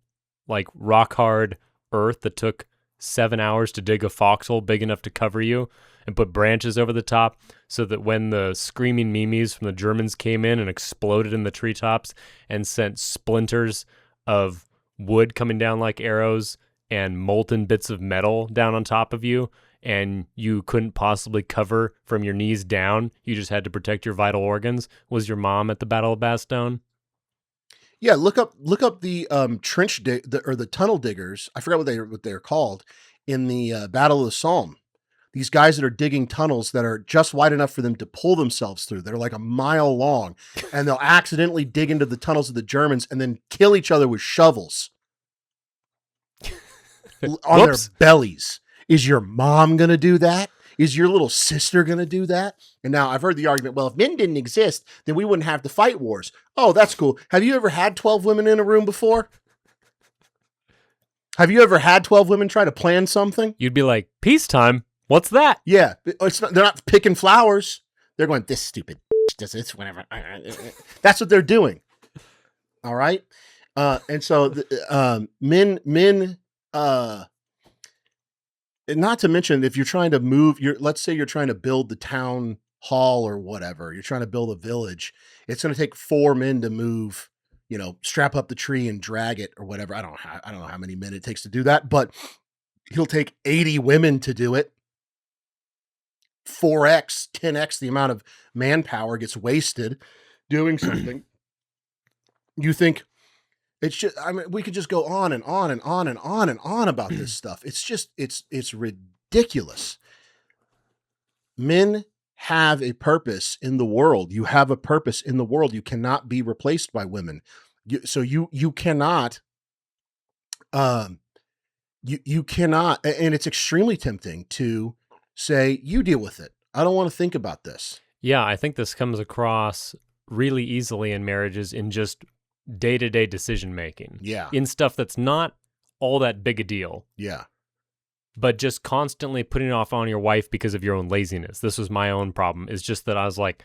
like rock hard earth that took 7 hours to dig a foxhole big enough to cover you, and put branches over the top so that when the screaming memes from the Germans came in and exploded in the treetops and sent splinters of wood coming down like arrows and molten bits of metal down on top of you, and you couldn't possibly cover from your knees down, you just had to protect your vital organs? Was your mom at the Battle of Bastogne? Yeah, look up the the tunnel diggers. I forgot what they're called in the Battle of the Somme. These guys that are digging tunnels that are just wide enough for them to pull themselves through. They're like a mile long, and they'll accidentally dig into the tunnels of the Germans and then kill each other with shovels on their bellies. Is your mom going to do that? Is your little sister going to do that? And now I've heard the argument, well, if men didn't exist, then we wouldn't have to fight wars. Oh, that's cool. Have you ever had 12 women in a room before? Have you ever had 12 women try to plan something? You'd be like, peacetime? What's that? Yeah. They're not picking flowers. They're going, this stupid does this whenever. That's what they're doing. All right. And so men, and not to mention, if you're trying to move, let's say you're trying to build the town hall or whatever, you're trying to build a village, it's going to take 4 men to move, strap up the tree and drag it or whatever. I don't know how many men it takes to do that, but he'll take 80 women to do it. 4x, 10x the amount of manpower gets wasted doing something. You think it's just, we could just go on and on and on and on and on about this stuff. It's just, it's ridiculous. Men have a purpose in the world. You have a purpose in the world. You cannot be replaced by women. You cannot, you cannot, and it's extremely tempting to say, you deal with it. I don't want to think about this. Yeah, I think this comes across really easily in marriages in just day-to-day decision making. Yeah. In stuff that's not all that big a deal. Yeah. But just constantly putting it off on your wife because of your own laziness. This was my own problem. It's just that I was like,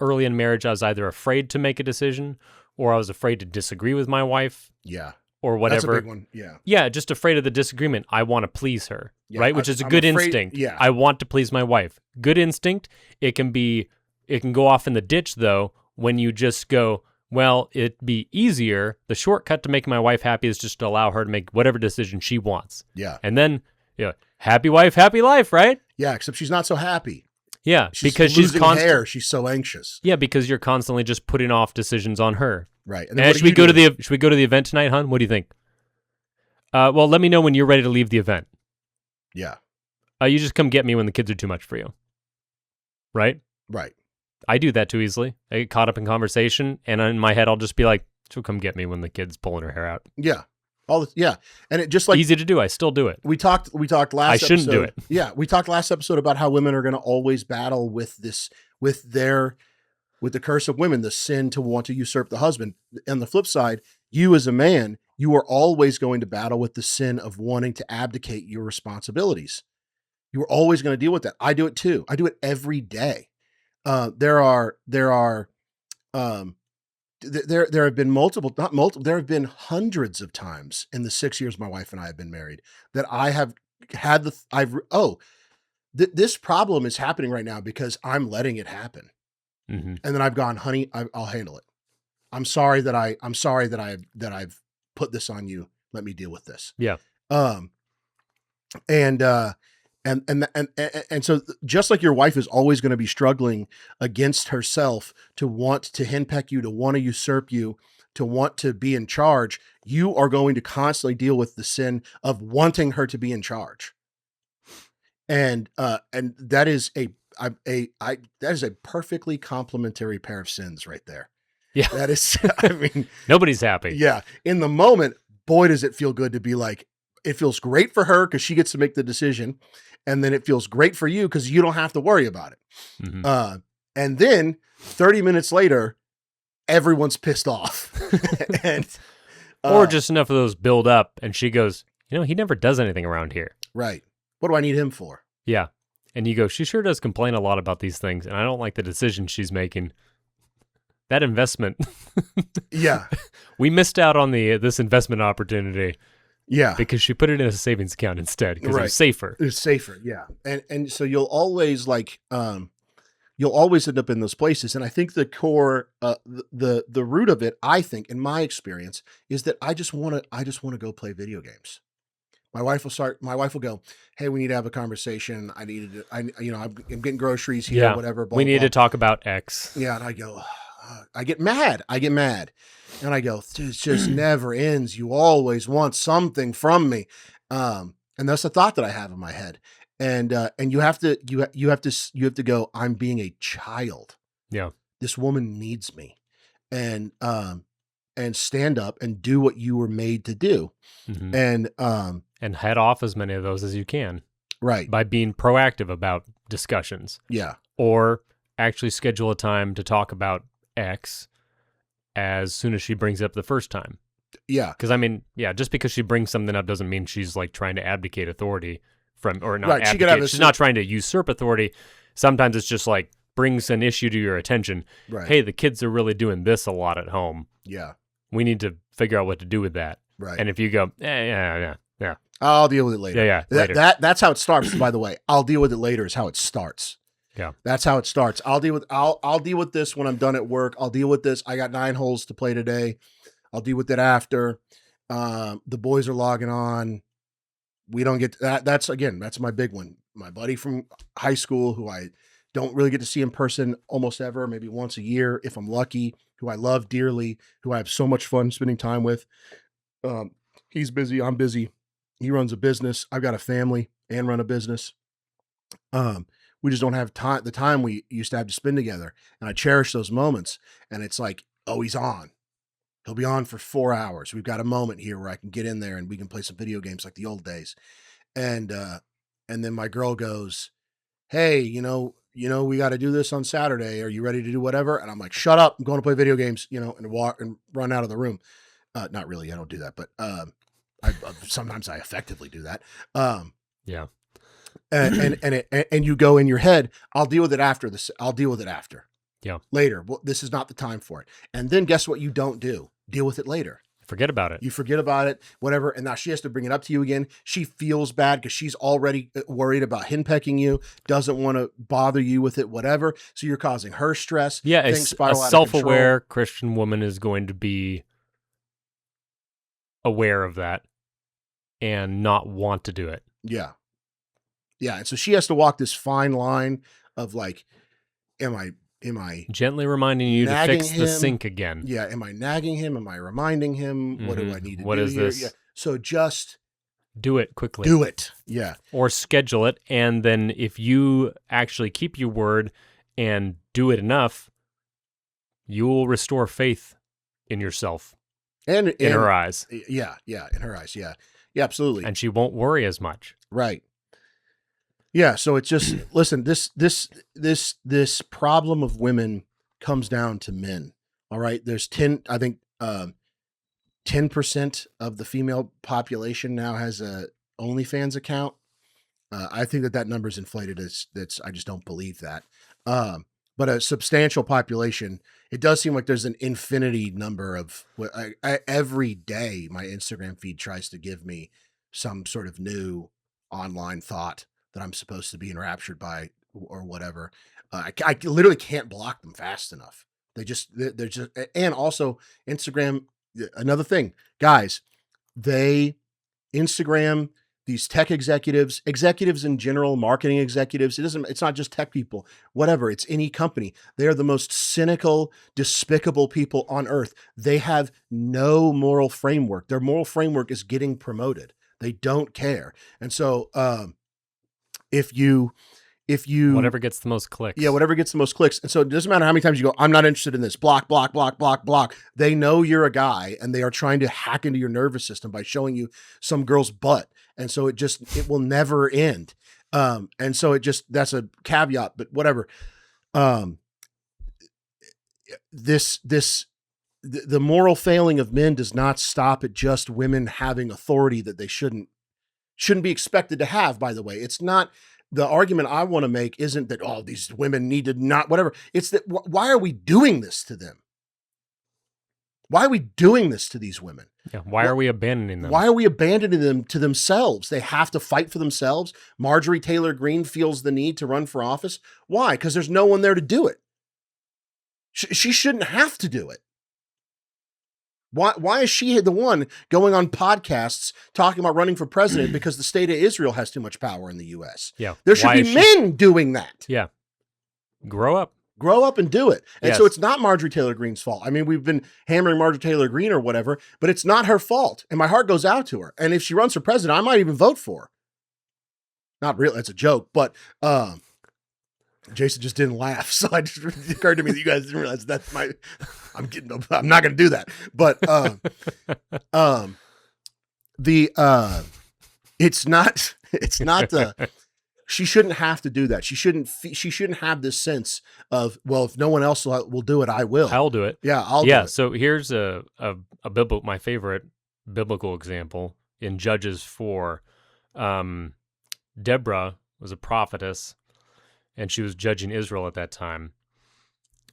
early in marriage, I was either afraid to make a decision or I was afraid to disagree with my wife. Yeah. Or whatever. That's a big one. Yeah. Yeah, just afraid of the disagreement. I want to please her, right? Which is a I'm good afraid- instinct. yeah. I want to please my wife. Good instinct. It can go off in the ditch though when you just go, well, it'd be easier. The shortcut to making my wife happy is just to allow her to make whatever decision she wants. Yeah. And then, happy wife, happy life, right? Yeah, except she's not so happy. Yeah, Because she's losing hair. She's so anxious. Yeah, because you're constantly just putting off decisions on her. Right. And should we go to the event tonight, hon? What do you think? Well, let me know when you're ready to leave the event. Yeah. You just come get me when the kids are too much for you. Right? Right. I do that too easily. I get caught up in conversation, and in my head, I'll just be like, "So come get me when the kid's pulling her hair out." Yeah. And it just like easy to do. I still do it. We talked last I shouldn't episode. do it. Yeah. We talked last episode about how women are going to always battle with the curse of women, the sin to want to usurp the husband. On the flip side, you as a man, you are always going to battle with the sin of wanting to abdicate your responsibilities. You are always going to deal with that. I do it too. I do it every day. There have been hundreds of times in the 6 years my wife and I have been married that I have had this problem is happening right now because I'm letting it happen. Mm-hmm. And then I've gone, honey, I'll handle it. I'm sorry that I've put this on you. Let me deal with this. Yeah. And so just like your wife is always going to be struggling against herself to want to henpeck you, to want to usurp you, to want to be in charge, you are going to constantly deal with the sin of wanting her to be in charge. And that is a perfectly complementary pair of sins right there. Yeah. That is, I mean, nobody's happy. Yeah. In the moment, boy, does it feel good to be like, it feels great for her because she gets to make the decision. And then it feels great for you because you don't have to worry about it. Mm-hmm. And then 30 minutes later, everyone's pissed off. Or just enough of those build up and she goes, he never does anything around here. Right. What do I need him for? Yeah. And you go, she sure does complain a lot about these things. And I don't like the decisions she's making. That investment. Yeah. We missed out on this investment opportunity. Yeah. Because she put it in a savings account instead because it was safer. It's safer. Yeah. And so you'll always end up in those places. And I think the core, the root of it, I think in my experience is that I just want to go play video games. My wife will go, hey, we need to have a conversation. I'm getting groceries here, yeah. whatever. Blah, we need blah. to talk about X. Yeah. And I go, I get mad. And I go, it just never ends. You always want something from me. And that's the thought that I have in my head. And you have to go, I'm being a child. Yeah. This woman needs me. And stand up and do what you were made to do. Mm-hmm. And head off as many of those as you can. Right. By being proactive about discussions. Yeah. Or actually schedule a time to talk about X as soon as she brings it up the first time. Yeah. Because just because she brings something up doesn't mean she's like trying to abdicate authority or not right. abdicate. She's not trying to usurp authority. Sometimes it's just like brings an issue to your attention. Right. Hey, the kids are really doing this a lot at home. Yeah. We need to figure out what to do with that. Right. And if you go, yeah. I'll deal with it later. Yeah. Later. That's how it starts, by the way. I'll deal with it later is how it starts. Yeah. That's how it starts. I'll deal with this when I'm done at work. I'll deal with this. I got 9 holes to play today. I'll deal with it after. The boys are logging on. We don't get that. That's my big one. My buddy from high school who I don't really get to see in person almost ever, maybe once a year if I'm lucky, who I love dearly, who I have so much fun spending time with. He's busy. I'm busy. He runs a business. I've got a family and run a business. We just don't have the time we used to have to spend together. And I cherish those moments. And it's like, oh, he's on. He'll be on for 4 hours. We've got a moment here where I can get in there and we can play some video games like the old days. And then my girl goes, hey, we got to do this on Saturday. Are you ready to do whatever? And I'm like, shut up. I'm going to play video games, and walk and run out of the room. Not really. I don't do that, but sometimes I effectively do that. Yeah. And you go in your head, I'll deal with it after this. I'll deal with it after. Yeah. Later. Well, this is not the time for it. And then guess what you don't do? Deal with it later. Forget about it. You forget about it, whatever. And now she has to bring it up to you again. She feels bad because she's already worried about hen-pecking you, doesn't want to bother you with it, whatever. So you're causing her stress. Yeah. A Things spiral out of self-aware Christian woman is going to be aware of that and not want to do it. Yeah. Yeah. And so she has to walk this fine line of like, am I gently reminding you to fix him? The sink again? Yeah. Am I nagging him? Am I reminding him? What do I need to do? What is here? this? Yeah. So just do it quickly. Do it. Yeah. Or schedule it. And then if you actually keep your word and do it enough, you will restore faith in yourself. And in her eyes. Yeah. Yeah. In her eyes. Yeah. Yeah, absolutely. And she won't worry as much. Right. Yeah. So it's just, listen, this problem of women comes down to men. All right. There's 10% of the female population now has a OnlyFans account. I think that number is inflated. I just don't believe that. But a substantial population, it does seem like there's an infinity number of every day my Instagram feed tries to give me some sort of new online thought that I'm supposed to be enraptured by or whatever. I literally can't block them fast enough. They're just, and also Instagram, another thing, guys, Instagram, these tech executives in general, marketing executives, it's not just tech people, whatever, it's any company. They are the most cynical, despicable people on earth. They have no moral framework. Their moral framework is getting promoted. They don't care. And so, if you whatever gets the most clicks. Yeah, whatever gets the most clicks. And so it doesn't matter how many times you go, I'm not interested in this. Block, block, block, block, block. They know you're a guy and they are trying to hack into your nervous system by showing you some girl's butt. And so it will never end. And so that's a caveat, but whatever. The moral failing of men does not stop at just women having authority that they shouldn't be expected to have, by the way. It's not, the argument I want to make isn't that, oh, these women need to not, whatever. It's that, why are we doing this to them? Why are we doing this to these women? Yeah. Why are we abandoning them? Why are we abandoning them to themselves? They have to fight for themselves. Marjorie Taylor Greene feels the need to run for office. Why? Because there's no one there to do it. She shouldn't have to do it. Why is she the one going on podcasts talking about running for president because the state of Israel has too much power in the U.S.? Yeah. There should be men doing that. Yeah. Grow up. Grow up and do it. And yes. So it's not Marjorie Taylor Greene's fault. I mean, we've been hammering Marjorie Taylor Greene or whatever, but it's not her fault. And my heart goes out to her. And if she runs for president, I might even vote for her. Not really. It's a joke, but Jason just didn't laugh. So it occurred to me that you guys didn't realize I'm not going to do that. But it's not she shouldn't have to do that. She shouldn't have this sense of, well, if no one else will do it, I will. I'll do it. Yeah, I'll do it. So here's a biblical, my favorite biblical example in Judges 4. Deborah was a prophetess, and she was judging Israel at that time.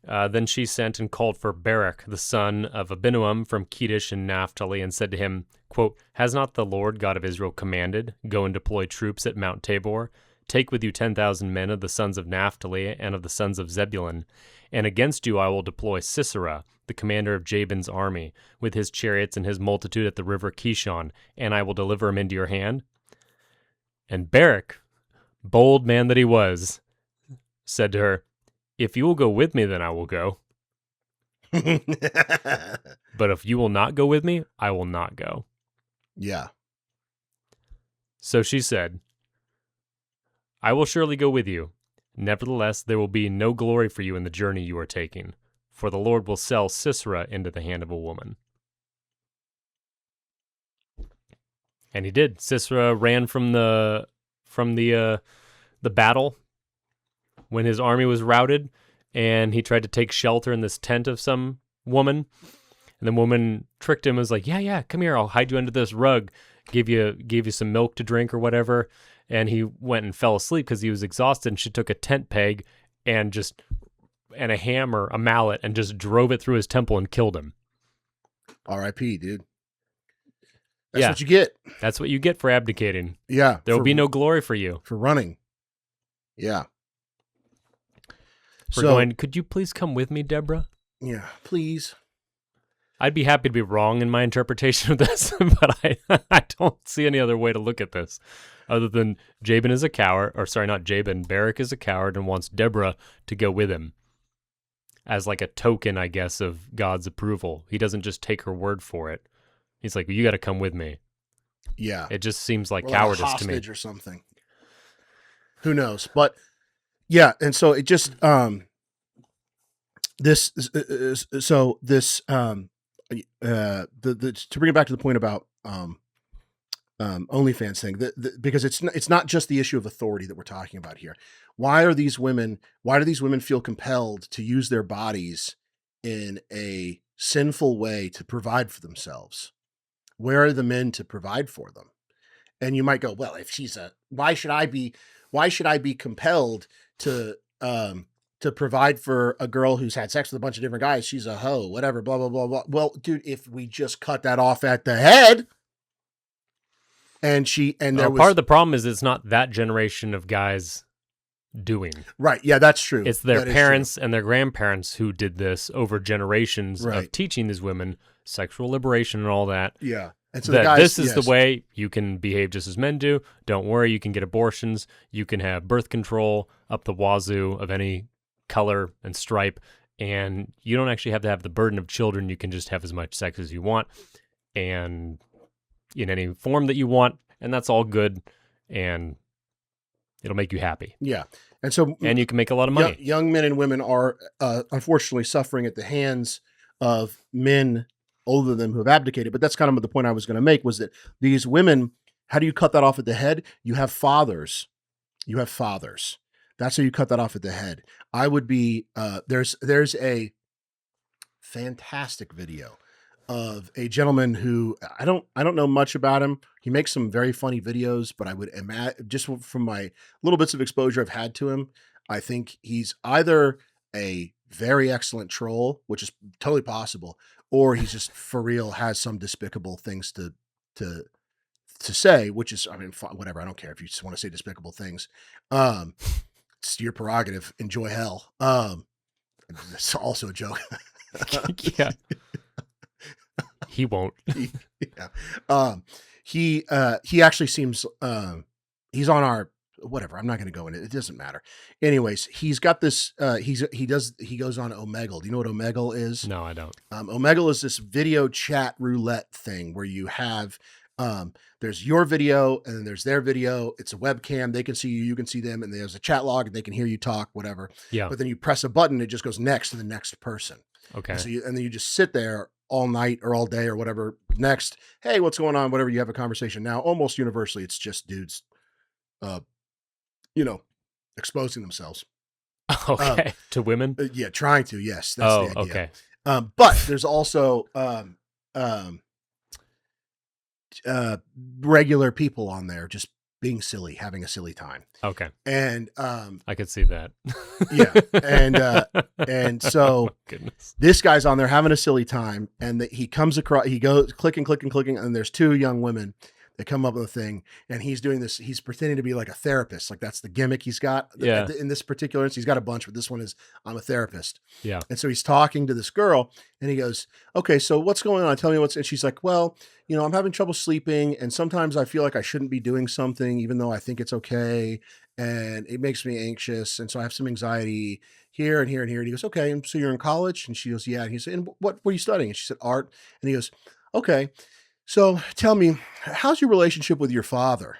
Then she sent and called for Barak, the son of Abinoam from Kedesh in Naphtali, and said to him, quote, "Has not the Lord God of Israel commanded, go and deploy troops at Mount Tabor? Take with you 10,000 men of the sons of Naphtali and of the sons of Zebulun. And against you I will deploy Sisera, the commander of Jabin's army, with his chariots and his multitude at the river Kishon, and I will deliver him into your hand." And Barak, bold man that he was, said to her, "If you will go with me, then I will go. But if you will not go with me, I will not go." Yeah. So she said, "I will surely go with you. Nevertheless, there will be no glory for you in the journey you are taking, for the Lord will sell Sisera into the hand of a woman." And he did. Sisera ran from the battle when his army was routed and he tried to take shelter in this tent of some woman. And the woman tricked him, was like, yeah, come here, I'll hide you under this rug, gave you some milk to drink or whatever. And he went and fell asleep because he was exhausted, and she took a tent peg and a hammer, a mallet, and just drove it through his temple and killed him. R.I.P., dude. That's what you get. That's what you get for abdicating. Yeah. There will be no glory for you. For running. Yeah. For going, could you please come with me, Deborah? Yeah, please. I'd be happy to be wrong in my interpretation of this, but I don't see any other way to look at this other than Jabin is a coward, or sorry, not Jabin, Barak is a coward and wants Deborah to go with him as like a token, I guess, of God's approval. He doesn't just take her word for it. He's like, well, you got to come with me. Yeah. It just seems like or cowardice like a to me. Or something. Who knows? But yeah, and so it just to bring it back to the point about OnlyFans thing, because it's not just the issue of authority that we're talking about here. Why do these women feel compelled to use their bodies in a sinful way to provide for themselves? Where are the men to provide for them? And you might go, well, if why should I be compelled to provide for a girl who's had sex with a bunch of different guys? She's a hoe, whatever, blah, blah, blah, blah. Well, dude, if we just cut that off at the head, part of the problem is it's not that generation of guys doing. Right. Yeah, that's true. It's their parents and their grandparents who did this over generations Right. of teaching these women sexual liberation and all that. Yeah. And so that the guys, this is the way you can behave just as men do. Don't worry, you can get abortions. You can have birth control up the wazoo of any color and stripe. And you don't actually have to have the burden of children. You can just have as much sex as you want and in any form that you want. And that's all good. And it'll make you happy. Yeah. And you can make a lot of money. Young men and women are unfortunately suffering at the hands of men older than them who have abdicated. But that's kind of the point I was going to make, was that these women, how do you cut that off at the head? You have fathers. That's how you cut that off at the head. I would be, there's a fantastic video of a gentleman who I don't know much about him. He makes some very funny videos, but I would imagine, just from my little bits of exposure I've had to him, I think he's either a very excellent troll, which is totally possible, or he's just for real has some despicable things to say, which is, I mean, whatever. I don't care if you just want to say despicable things. It's your prerogative. Enjoy hell. It's also a joke. Yeah. He won't. Yeah. He actually seems, he's on our, whatever. I'm not going to go into it. It doesn't matter. Anyways, he's got this, he goes on Omegle. Do you know what Omegle is? No, I don't. Omegle is this video chat roulette thing where you have, there's your video and then there's their video. It's a webcam. They can see you, you can see them, and there's a chat log and they can hear you talk, whatever. Yeah. But then you press a button, it just goes next to the next person. Okay. And then you just sit there all night or all day or whatever. Next, hey, what's going on? Whatever, you have a conversation. Now, almost universally, it's just dudes, exposing themselves. Okay. To women? Yeah, trying to. Yes, that's the idea. Okay. But there's also regular people on there just being silly, having a silly time. Okay. And I could see that. Yeah. And so goodness. This guy's on there having a silly time, and he comes across, he goes clicking, and there's two young women that come up with a thing, and he's doing this, he's pretending to be like a therapist. Like that's the gimmick he's got. Yeah. In this particular instance, he's got a bunch, but this one is, I'm a therapist. Yeah. And so he's talking to this girl, and he goes, okay, so what's going on? Tell me and she's like, well, I'm having trouble sleeping, and sometimes I feel like I shouldn't be doing something, even though I think it's okay. And it makes me anxious. And so I have some anxiety here and here and here. And he goes, okay. And so you're in college? And she goes, yeah. And he said, and what are you studying? And she said, art. And he goes, okay. So tell me, how's your relationship with your father?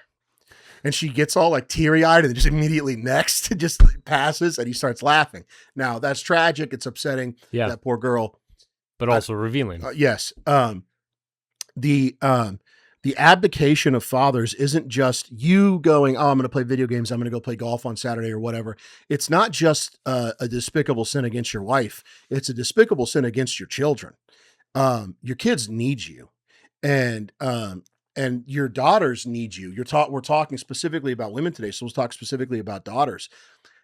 And she gets all like teary-eyed and just immediately next just passes, and he starts laughing. Now that's tragic. It's upsetting. Yeah. That poor girl. But also revealing. Yes. the abdication of fathers isn't just you going, oh, I'm going to play video games, I'm going to go play golf on Saturday or whatever. It's not just a despicable sin against your wife. It's a despicable sin against your children. Your kids need you, and your daughters need you. We're talking specifically about women today, so we'll talk specifically about daughters.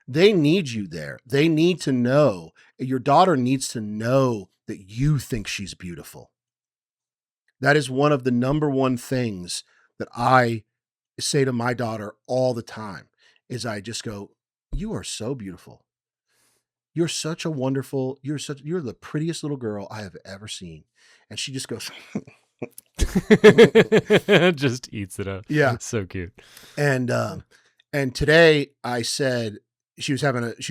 They need you there. They need to know, your daughter needs to know that you think she's beautiful. That is one of the number one things that I say to my daughter all the time is I just go, you are so beautiful. You're such a wonderful, you're the prettiest little girl I have ever seen. And she just goes, just eats it up. Yeah. It's so cute. And today I said, she was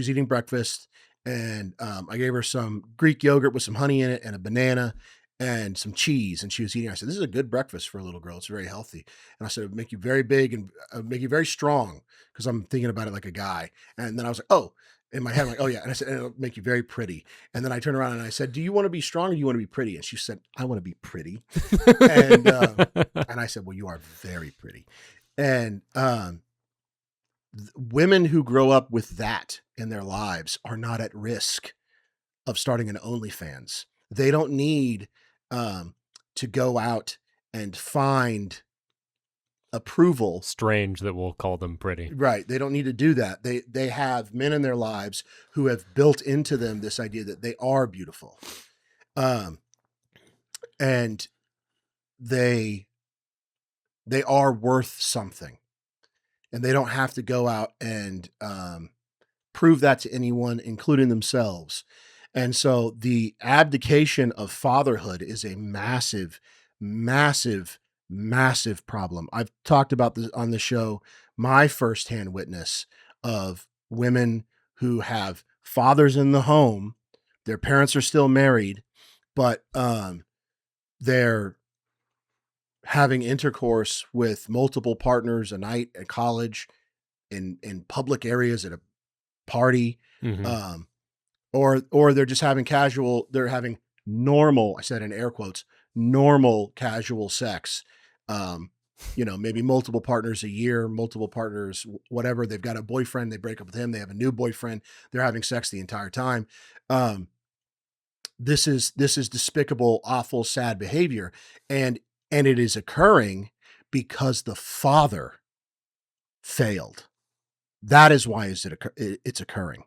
eating breakfast, and I gave her some Greek yogurt with some honey in it and a banana and some cheese, and she was eating. I said, this is a good breakfast for a little girl. It's very healthy. And I said, it'll make you very big and make you very strong, because I'm thinking about it like a guy. And then I was like, oh, in my head, I'm like, oh yeah. And I said, and it'll make you very pretty. And then I turned around and I said, do you want to be strong or do you want to be pretty? And she said, I want to be pretty. And I said, well, you are very pretty. And women who grow up with that in their lives are not at risk of starting an OnlyFans. They don't need to go out and find approval. Strange that we'll call them pretty. Right. They don't need to do that. They have men in their lives who have built into them this idea that they are beautiful. And they are worth something. And they don't have to go out and prove that to anyone, including themselves. And so the abdication of fatherhood is a massive, massive, massive problem. I've talked about this on the show, my firsthand witness of women who have fathers in the home. Their parents are still married, but they're having intercourse with multiple partners a night at college, in public areas, at a party. Mm-hmm. Or they're just having they're having normal, I said in air quotes, normal casual sex. Maybe multiple partners a year, multiple partners, whatever. They've got a boyfriend, they break up with him, they have a new boyfriend, they're having sex the entire time. This is despicable, awful, sad behavior. And it is occurring because the father failed. That is why it's occurring.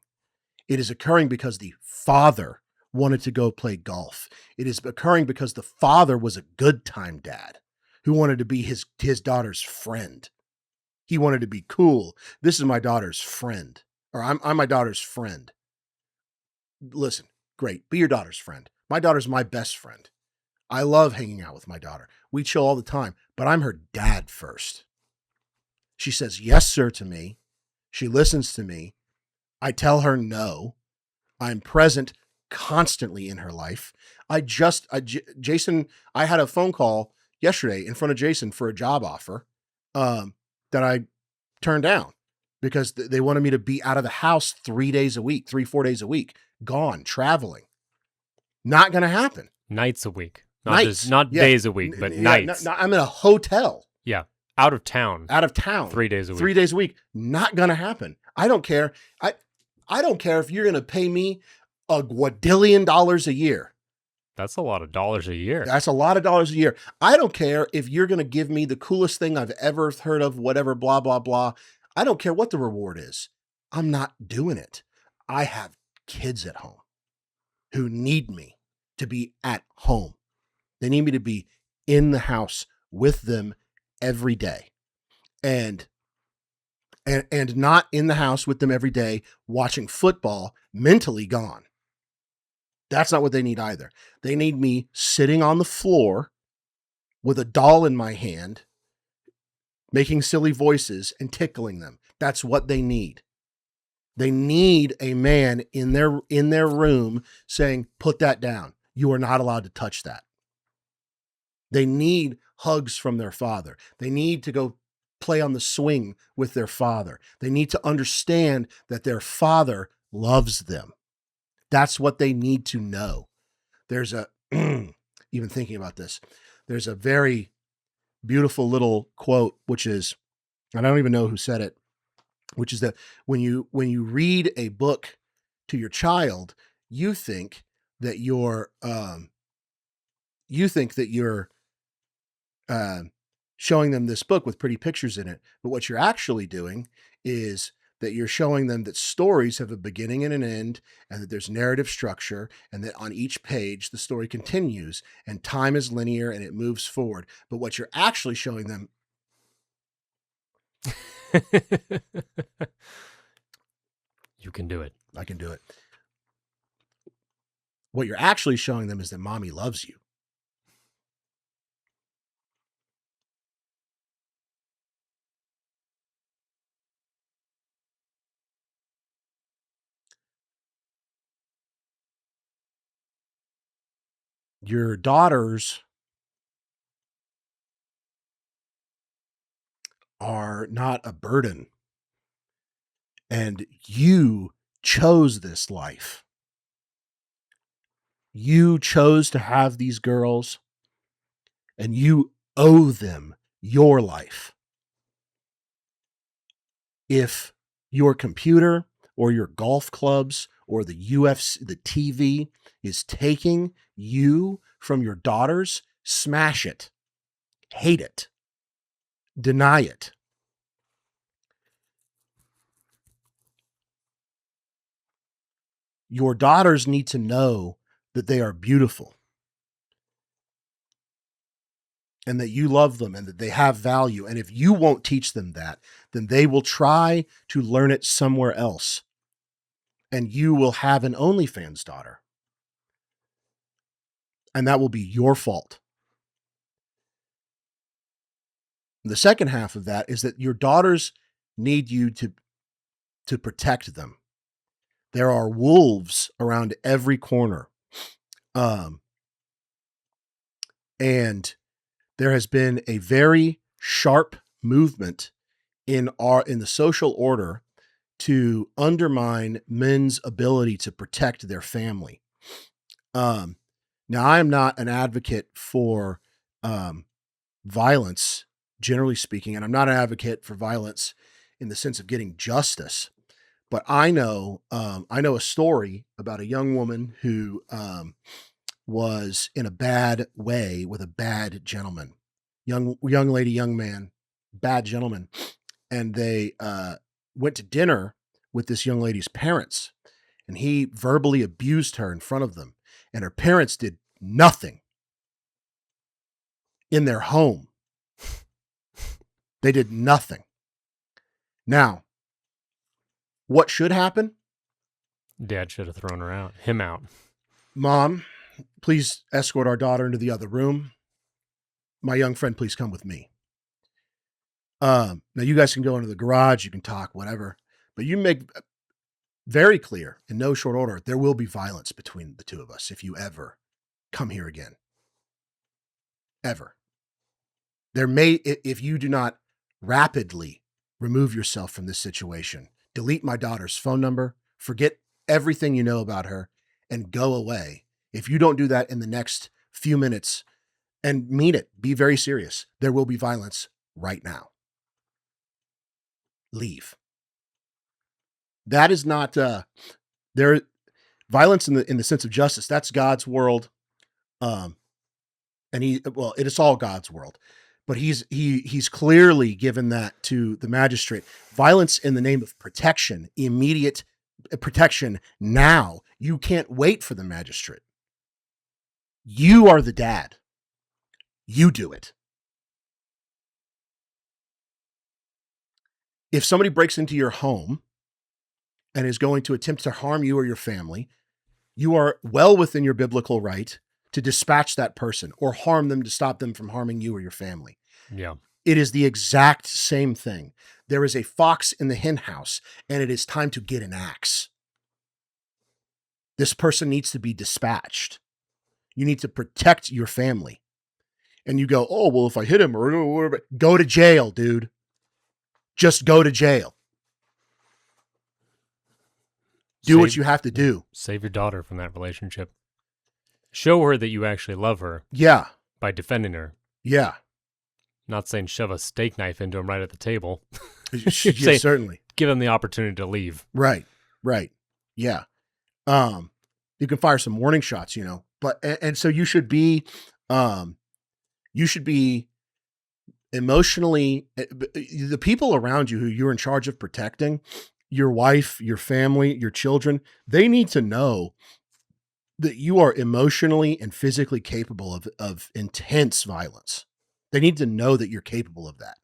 It is occurring because the father wanted to go play golf. It is occurring because the father was a good time dad who wanted to be his daughter's friend. He wanted to be cool. This is my daughter's friend, or I'm my daughter's friend. Listen, great. Be your daughter's friend. My daughter's my best friend. I love hanging out with my daughter. We chill all the time, but I'm her dad first. She says, yes, sir, to me. She listens to me. I tell her no. I'm present constantly in her life. Jason, I had a phone call yesterday in front of Jason for a job offer that I turned down because they wanted me to be out of the house 4 days a week, gone, traveling. Not going to happen. Nights a week. Nights. Not days a week, but nights. I'm in a hotel. Yeah. Out of town. 3 days a week. 3 days a week. Not going to happen. I don't care. I don't care if you're going to pay me $1 quadrillion a year. That's a lot of dollars a year. That's a lot of dollars a year. I don't care if you're going to give me the coolest thing I've ever heard of, whatever, blah, blah, blah. I don't care what the reward is. I'm not doing it. I have kids at home who need me to be at home. They need me to be in the house with them every day. And not in the house with them every day watching football, mentally gone. That's not what they need either. They need me sitting on the floor with a doll in my hand, making silly voices and tickling them. That's what they need. They need a man in their room saying, put that down. You are not allowed to touch that. They need hugs from their father. They need to go play on the swing with their father. They need to understand that their father loves them. That's what they need to know. There's even thinking about this, there's a very beautiful little quote, which is, and I don't even know who said it, which is that when you read a book to your child, you think that you're showing them this book with pretty pictures in it, but what you're actually doing is that you're showing them that stories have a beginning and an end, and that there's narrative structure, and that on each page the story continues, and time is linear and it moves forward. But what you're actually showing them, You can do it. I can do it. What you're actually showing them is that mommy loves you. Your daughters are not a burden, and you chose this life. You chose to have these girls, and you owe them your life. If your computer or your golf clubs or the UFC, the TV is taking you from your daughters, smash it, hate it, deny it. Your daughters need to know that they are beautiful and that you love them and that they have value. And if you won't teach them that, then they will try to learn it somewhere else. And you will have an OnlyFans daughter. And that will be your fault. The second half of that is that your daughters need you to protect them. There are wolves around every corner. And there has been a very sharp movement in the social order to undermine men's ability to protect their family. Now, I am not an advocate for violence, generally speaking, and I'm not an advocate for violence in the sense of getting justice. But I know a story about a young woman who was in a bad way with a bad gentleman, young lady, young man, bad gentleman, and they went to dinner with this young lady's parents, and he verbally abused her in front of them, and her parents did nothing in their home. They did nothing. Now, what should happen? Dad should have thrown him out. Mom, please escort our daughter into the other room. My young friend, please come with me. Now you guys can go into the garage, you can talk, whatever, but you make very clear in no short order, there will be violence between the two of us if you ever come here again. Ever. If you do not rapidly remove yourself from this situation, delete my daughter's phone number, forget everything you know about her, and go away. If you don't do that in the next few minutes, and mean it, be very serious, there will be violence right now. Leave. That is not there. Violence in the sense of justice. That's God's world, and it is all God's world. But he's clearly given that to the magistrate. Violence in the name of protection, immediate protection now. You can't wait for the magistrate. You are the dad. You do it. If somebody breaks into your home and is going to attempt to harm you or your family, you are well within your biblical right to dispatch that person or harm them to stop them from harming you or your family. Yeah. It is the exact same thing. There is a fox in the hen house, and it is time to get an axe. This person needs to be dispatched. You need to protect your family. And you go, oh, well, if I hit him or whatever, go to jail, dude. Just go to jail. Do what you have to do. Save your daughter from that relationship. Show her that you actually love her. Yeah. By defending her. Yeah. Not saying shove a steak knife into him right at the table. Yeah, Say, certainly. give him the opportunity to leave. Right. Yeah. You can fire some warning shots, but, and so you should be emotionally, the people around you who you're in charge of protecting, your wife, your family, your children, they need to know that you are emotionally and physically capable of intense violence. They need to know that you're capable of that.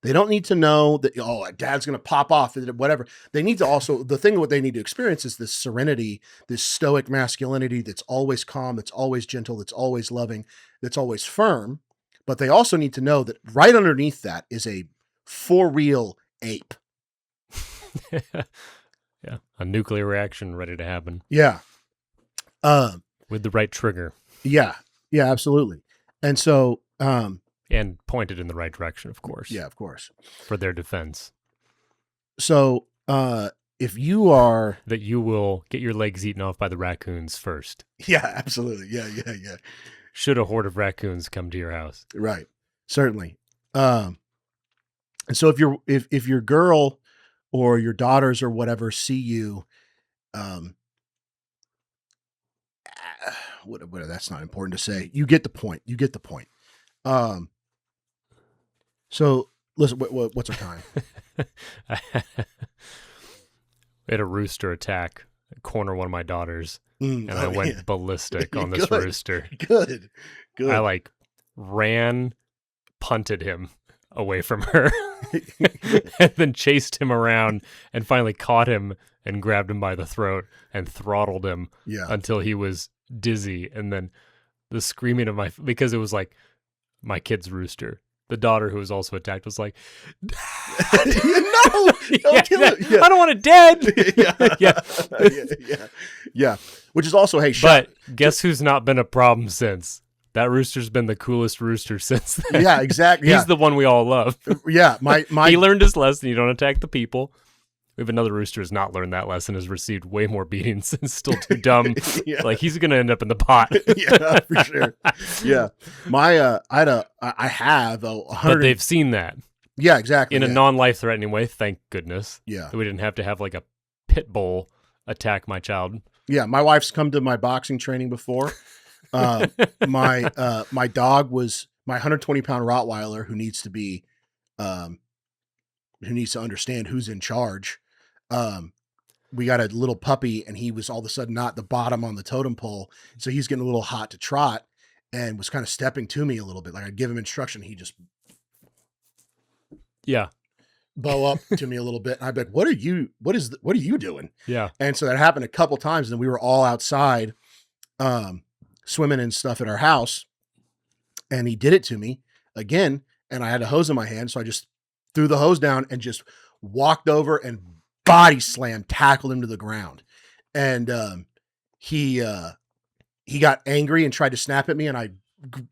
They don't need to know that, dad's going to pop off, whatever. They need to also, what they need to experience is this serenity, this stoic masculinity that's always calm, that's always gentle, that's always loving, that's always firm. But they also need to know that right underneath that is a for real ape. Yeah. A nuclear reaction ready to happen. Yeah. With the right trigger. Yeah. Yeah, absolutely. And so, and pointed in the right direction, of course. Yeah, of course. For their defense. So, if you are... That you will get your legs eaten off by the raccoons first. Yeah, absolutely. Yeah. Should a horde of raccoons come to your house. Right. Certainly. And so if your girl or your daughters or whatever see you, whatever, that's not important to say. You get the point. So listen, what's our time? We had a rooster attack, corner one of my daughters, and I went ballistic on this Good. rooster. Good. I ran, punted him away from her, and then chased him around and finally caught him and grabbed him by the throat and throttled him until he was dizzy. And then the screaming of because it was like my kid's rooster. The daughter who was also attacked was like, no, don't kill it. Yeah. I don't want it dead. Yeah. Which is also, hey, but guess who's not been a problem since? That rooster's been the coolest rooster since then. Yeah, exactly. He's the one we all love. Yeah. He learned his lesson. You don't attack the people. We have another rooster who's not learned that lesson, has received way more beatings and still too dumb. Like he's going to end up in the pot. Yeah, for sure. Yeah. I have a 100. But they've seen that. Yeah, exactly. In a non-life threatening way, thank goodness. Yeah. We didn't have to have like a pit bull attack my child. Yeah. My wife's come to my boxing training before. My dog was my 120-pound Rottweiler who needs to understand who's in charge. We got a little puppy and he was all of a sudden not the bottom on the totem pole. So he's getting a little hot to trot and was kind of stepping to me a little bit. Like I'd give him instruction. He just bow up to me a little bit. And I'd be like, what are you doing? Yeah. And so that happened a couple times and we were all outside, swimming and stuff at our house. And he did it to me again. And I had a hose in my hand. So I just threw the hose down and just walked over and body slammed, tackled him to the ground. And he got angry and tried to snap at me. And I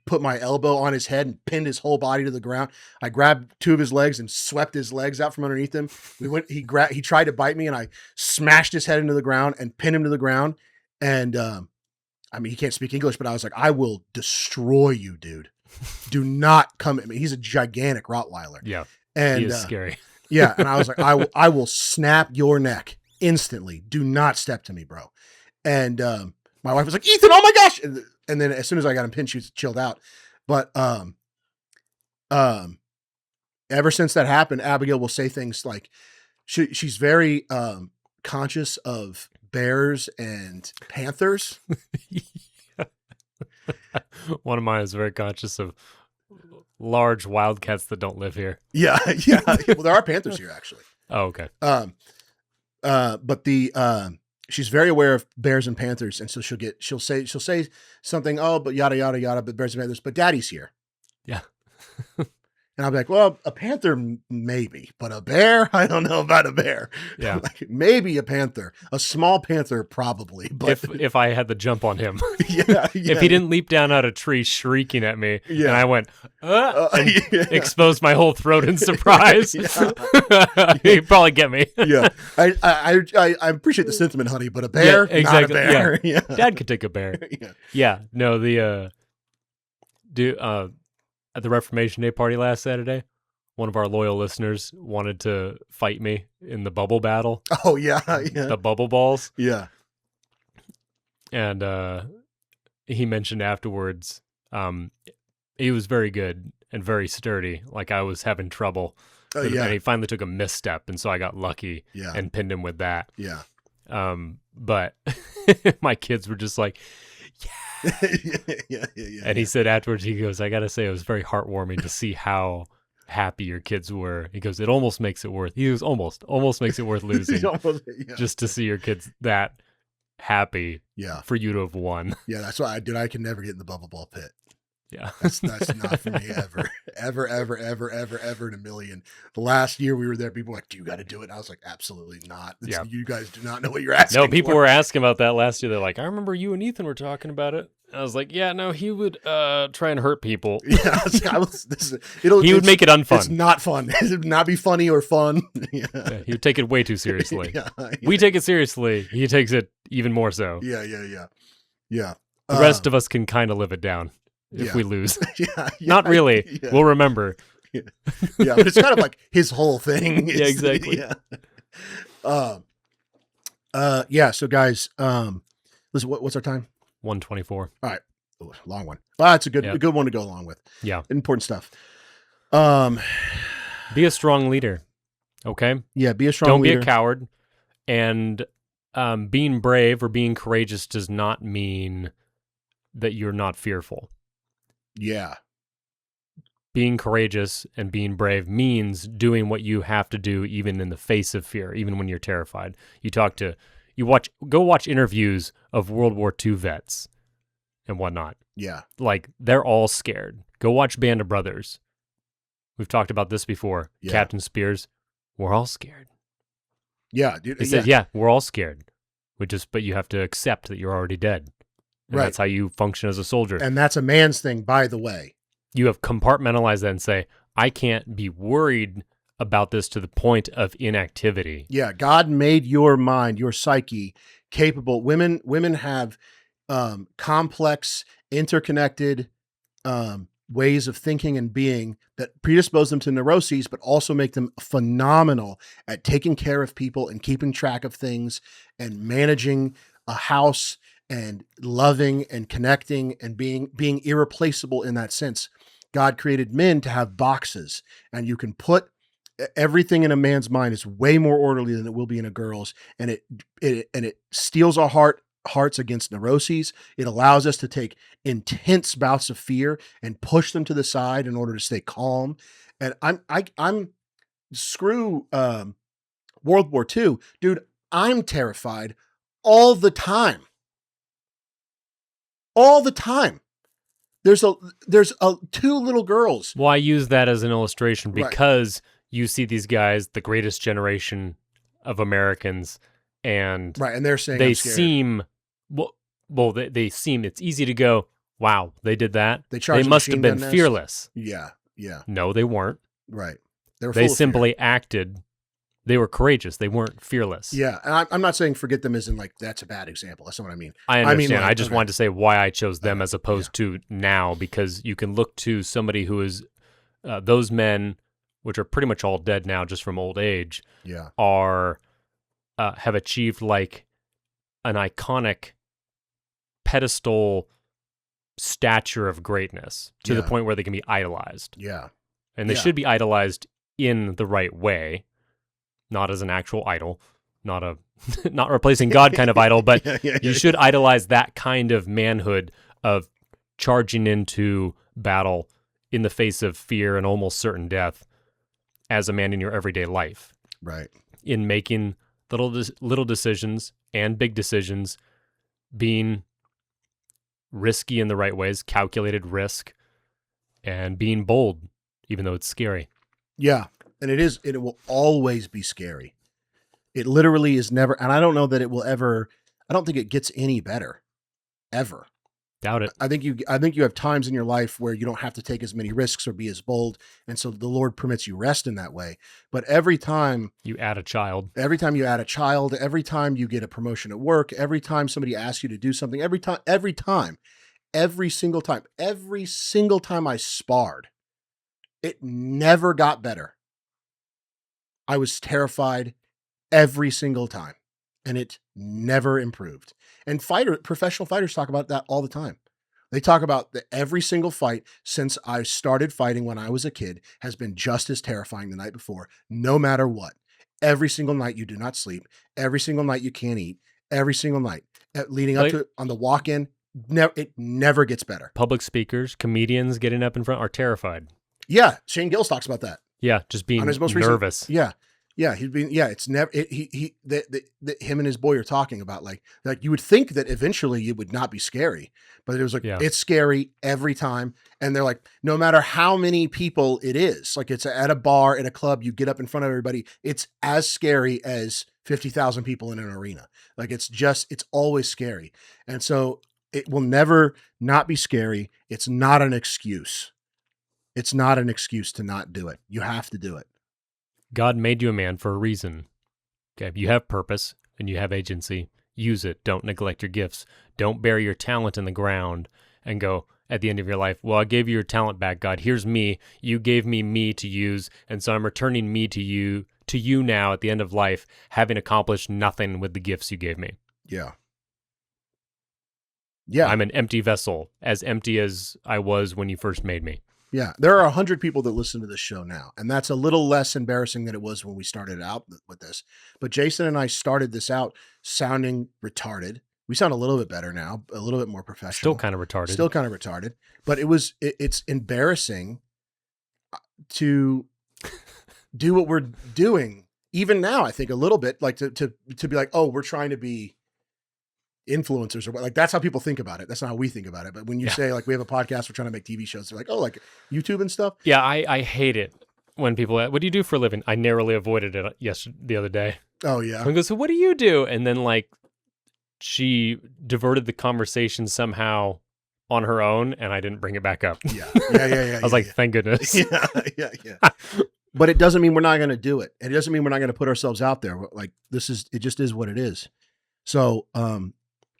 put my elbow on his head and pinned his whole body to the ground. I grabbed two of his legs and swept his legs out from underneath him. He tried to bite me and I smashed his head into the ground and pinned him to the ground. And he can't speak English, but I was like, I will destroy you, dude. Do not come at me. He's a gigantic Rottweiler. Yeah. And he is scary. Yeah. And I was like, I will snap your neck instantly. Do not step to me, bro. And my wife was like, Ethan, oh my gosh. And then as soon as I got him pinned, she chilled out. But ever since that happened, Abigail will say things like she's very conscious of bears and panthers. One of mine is very conscious of large wildcats that don't live here. Yeah. Well, there are panthers here actually. Oh, okay. But she's very aware of bears and panthers, and so she'll say something. Oh, but yada yada yada. But bears and panthers. But Daddy's here. Yeah. And I'll be like, well, a panther maybe, but a bear, I don't know about a bear. Yeah. Like, maybe a panther, a small panther probably. But if I had the jump on him, yeah. If he didn't leap down out of a tree shrieking at me, and I went, and exposed my whole throat in surprise, he'd probably get me. Yeah. I appreciate the sentiment, honey, but a bear, exactly. Not a bear. Yeah. Dad could take a bear. Yeah. Yeah. No, at the Reformation Day party last Saturday, one of our loyal listeners wanted to fight me in the bubble battle, Oh yeah, the bubble balls. yeah. And he mentioned afterwards, he was very good and very sturdy. Like I was having trouble. Oh yeah, And he finally took a misstep, and so I got lucky yeah, and pinned him with that. yeah. But my kids were just like, yeah. and he said afterwards, he goes, I got to say, it was very heartwarming to see how happy your kids were. He goes, it almost makes it worth, he goes, almost makes it worth losing just to see your kids that happy for you to have won. Yeah, that's why I can never get in the bubble ball pit. Yeah. That's not for me ever in a million. The last year we were there, people were like, do you got to do it? And I was like, absolutely not. You guys do not know what you're asking. No, people were asking about that last year. They're like, I remember you and Ethan were talking about it. And I was like, yeah, no, he would try and hurt people. Yeah, he would make it unfun. It's not fun. It would not be funny or fun. Yeah, he would take it way too seriously. Yeah. We take it seriously. He takes it even more so. Yeah. The rest of us can kind of live it down if we lose. Yeah. Not really. Yeah. We'll remember. Yeah, but it's kind of like his whole thing. Yeah, exactly. So guys, listen, what's our time? 1:24. All right. Ooh, long one. It's a good one to go along with. Yeah. Important stuff. Be a strong leader. Okay? Yeah, be a strong leader. Don't be a coward. And being brave or being courageous does not mean that you're not fearful. Yeah. Being courageous and being brave means doing what you have to do even in the face of fear, even when you're terrified. Go watch interviews of World War II vets and whatnot. Yeah. Like, they're all scared. Go watch Band of Brothers. We've talked about this before. Yeah. Captain Spears, we're all scared. Yeah, dude. He said, we're all scared. But you have to accept that you're already dead. And that's how you function as a soldier. And that's a man's thing, by the way. You have compartmentalized that and say, I can't be worried about this to the point of inactivity. Yeah, God made your mind, your psyche capable. Women have complex, interconnected ways of thinking and being that predispose them to neuroses, but also make them phenomenal at taking care of people and keeping track of things and managing a house and loving and connecting and being irreplaceable in that sense. God created men to have boxes, and you can put everything in a man's mind is way more orderly than it will be in a girl's, and it steels our hearts against neuroses. It allows us to take intense bouts of fear and push them to the side in order to stay calm. And I'm screw World War II, dude. I'm terrified all the time. All the time. There's two little girls. Well, I use that as an illustration because you see these guys, the greatest generation of Americans, and and they're saying they seem they seem. It's easy to go, wow, they did that. They must have been fearless. Yeah. No, they weren't. Right. They simply acted. They were courageous. They weren't fearless. Yeah, and I'm not saying forget them as in like that's a bad example. That's not what I mean. I understand. I just wanted to say why I chose them as opposed to now, because you can look to somebody who is those men, which are pretty much all dead now just from old age, are have achieved like an iconic pedestal stature of greatness to the point where they can be idolized. Yeah, and they should be idolized in the right way. Not as an actual idol, not replacing God kind of idol, but you should idolize that kind of manhood of charging into battle in the face of fear and almost certain death as a man in your everyday life. Right. In making little decisions and big decisions, being risky in the right ways, calculated risk, and being bold, even though it's scary. Yeah. And it will always be scary. It literally is never, and I don't know that it will ever, I don't think it gets any better, ever. Doubt it. I think you have times in your life where you don't have to take as many risks or be as bold. And so the Lord permits you rest in that way. But every time you add a child, every time you get a promotion at work, every time somebody asks you to do something, every single time I sparred, It never got better. I was terrified every single time, and it never improved. And professional fighters talk about that all the time. They talk about that every single fight since I started fighting when I was a kid has been just as terrifying the night before, no matter what. Every single night you do not sleep. Every single night you can't eat. Every single night leading up to it on the walk-in. It never gets better. Public speakers, comedians getting up in front are terrified. Yeah, Shane Gillis talks about that. Yeah, just being nervous. He's being, it's never, him and his boy are talking about like you would think that eventually it would not be scary, but it was like, it's scary every time. And they're like, no matter how many people it is, like it's at a bar, at a club, you get up in front of everybody. It's as scary as 50,000 people in an arena. Like it's always scary. And so it will never not be scary. It's not an excuse. It's not an excuse to not do it. You have to do it. God made you a man for a reason. Okay, you have purpose and you have agency. Use it. Don't neglect your gifts. Don't bury your talent in the ground and go at the end of your life, well, I gave you your talent back, God. Here's me. You gave me to use, and so I'm returning me to you now at the end of life, having accomplished nothing with the gifts you gave me. Yeah. I'm an empty vessel, as empty as I was when you first made me. Yeah, there are 100 people that listen to this show now, and that's a little less embarrassing than it was when we started out with this. But Jason and I started this out sounding retarded. We sound a little bit better now, a little bit more professional. Still kind of retarded. But it's embarrassing to do what we're doing. Even now, I think a little bit like to be like, oh, we're trying to be influencers or what, like that's how people think about it. That's not how we think about it. But when you say like we have a podcast, we're trying to make TV shows, they're like, oh, like YouTube and stuff. Yeah, I hate it when people, what do you do for a living? I narrowly avoided it the other day. Oh yeah. I go, so what do you do? And then like she diverted the conversation somehow on her own, and I didn't bring it back up. Yeah. I was like, thank goodness. Yeah. But it doesn't mean we're not going to do it. It doesn't mean we're not going to put ourselves out there. Like it just is what it is. So,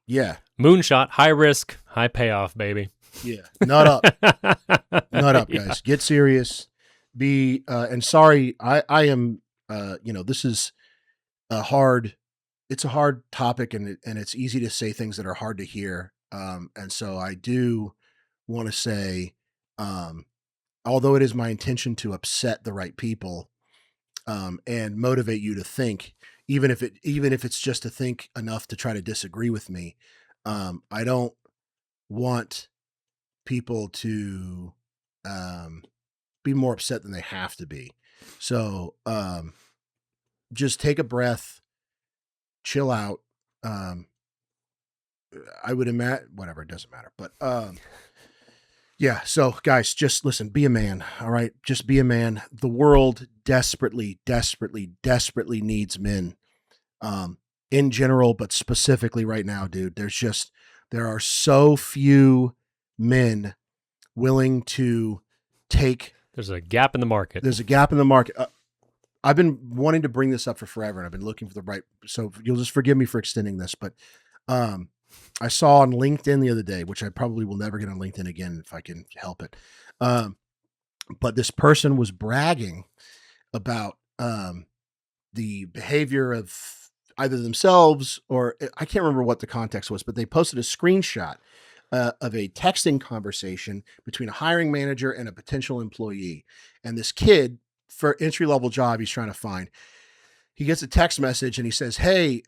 yeah. Moonshot, high risk, high payoff, baby. Yeah. Nut up, guys. Yeah. Get serious. And sorry, I am, this is it's a hard topic and it's easy to say things that are hard to hear. And so I do want to say, although it is my intention to upset the right people, and motivate you to think, even if it's just to think enough to try to disagree with me. I don't want people to be more upset than they have to be. So just take a breath, chill out. I would imagine, whatever, it doesn't matter. But yeah, so guys, just listen, be a man, all right? Just be a man. The world desperately, desperately, desperately needs men. In general, but specifically right now, dude, there are so few men willing to take. There's a gap in the market. I've been wanting to bring this up for forever, and I've been looking for the right, so you'll just forgive me for extending this, but I saw on LinkedIn the other day, which I probably will never get on LinkedIn again if I can help it. But this person was bragging about the behavior of either themselves or I can't remember what the context was, but they posted a screenshot of a texting conversation between a hiring manager and a potential employee. And this kid, for entry-level job he's trying to find, he gets a text message and he says, hey,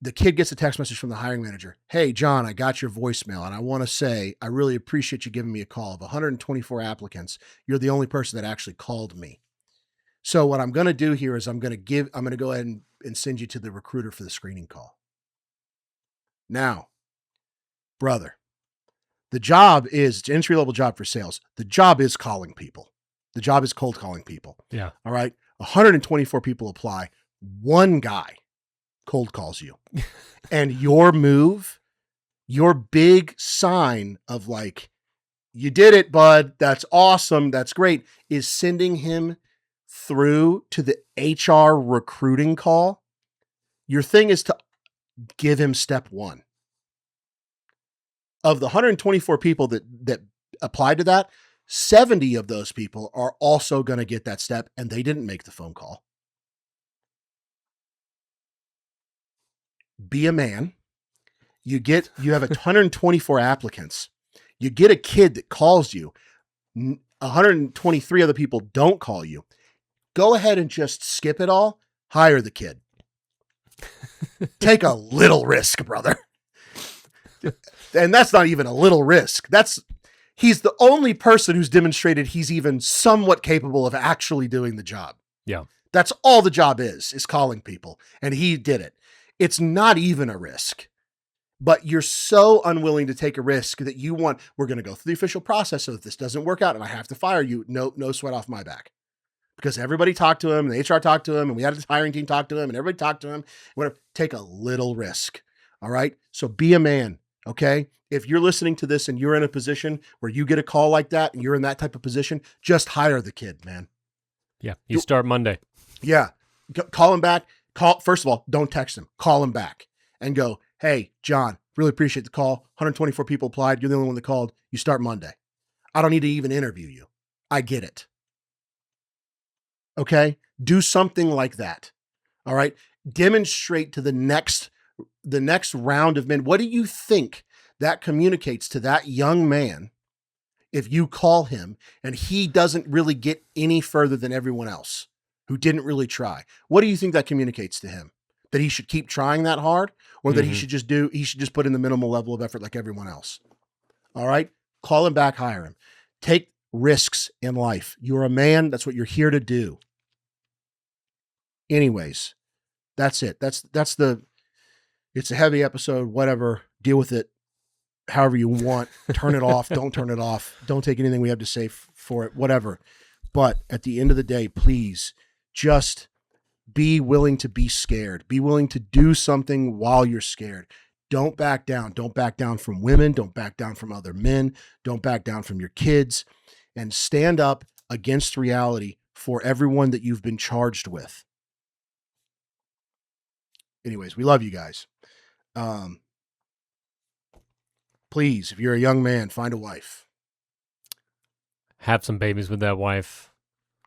the kid gets a text message from the hiring manager. Hey, John, I got your voicemail and I want to say, I really appreciate you giving me a call. Of 124 applicants, you're the only person that actually called me. So what I'm going to do here is I'm going to go ahead and send you to the recruiter for the screening call. Now, brother, the job is an entry-level job for sales. The job is calling people. The job is cold calling people. Yeah. All right. 124 people apply. One guy cold calls you. And your move, your big sign of like, you did it, bud. That's awesome. That's great. Is sending him through to the HR recruiting call. Your thing is to give him step one. Of the 124 people that applied to that, 70 of those people are also going to get that step, and they didn't make the phone call. Be a man. You have 124 applicants. You get a kid that calls you. 123 other people don't call you. Go ahead and just skip it all. Hire the kid. Take a little risk, brother. And that's not even a little risk. He's the only person who's demonstrated he's even somewhat capable of actually doing the job. Yeah. That's all the job is calling people. And he did it. It's not even a risk, but you're so unwilling to take a risk that we're going to go through the official process. So if this doesn't work out and I have to fire you, no sweat off my back, because everybody talked to him and the HR talked to him and we had a hiring team talk to him and everybody talked to him. Whatever. Take a little risk. All right. So be a man. Okay. If you're listening to this and you're in a position where you get a call like that and you're in that type of position, just hire the kid, man. Yeah. You start Monday. Yeah. Call him back. First of all, don't text him. Call him back and go, hey, John, really appreciate the call. 124 people applied. You're the only one that called. You start Monday. I don't need to even interview you. I get it. Okay. Do something like that. All right. Demonstrate to the next round of men. What do you think that communicates to that young man if you call him and he doesn't really get any further than everyone else who didn't really try? What do you think that communicates to him? That he should keep trying that hard, or that he should just put in the minimal level of effort like everyone else? All right. Call him back, hire him. Take risks in life. You're a man. That's what you're here to do. Anyways, that's it. It's a heavy episode, whatever. Deal with it however you want. Turn it off. Don't turn it off. Don't take anything we have to say for it, whatever. But at the end of the day, please just be willing to be scared. Be willing to do something while you're scared. Don't back down. Don't back down from women. Don't back down from other men. Don't back down from your kids. And stand up against reality for everyone that you've been charged with. Anyways, we love you guys. Please, if you're a young man, find a wife. Have some babies with that wife.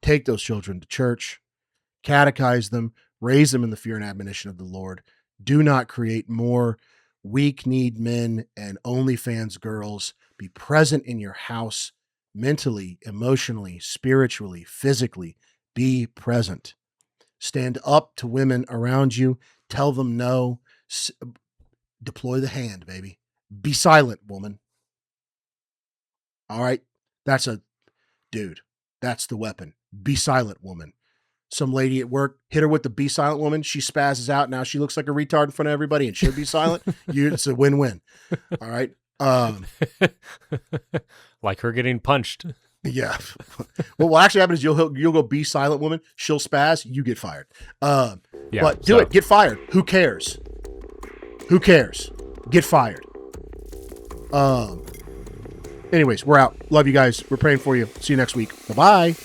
Take those children to church. Catechize them. Raise them in the fear and admonition of the Lord. Do not create more weak-kneed men and OnlyFans girls. Be present in your house, mentally, emotionally, spiritually, physically. Be present. Stand up to women around you. Tell them no. Deploy the hand, baby. Be silent, woman. All right? That's the weapon. Be silent, woman. Some lady at work hit her with the be silent woman. She spazzes out. Now she looks like a retard in front of everybody and should be silent. It's a win-win. All right? Like her getting punched. Yeah. What will actually happen is you'll go be silent, woman. She'll spaz. You get fired. But do it. Get fired. Who cares? Who cares? Get fired. Anyways, we're out. Love you guys. We're praying for you. See you next week. Bye-bye.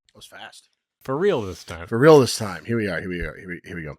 That was fast. For real this time. For real this time. Here we are. Here we go.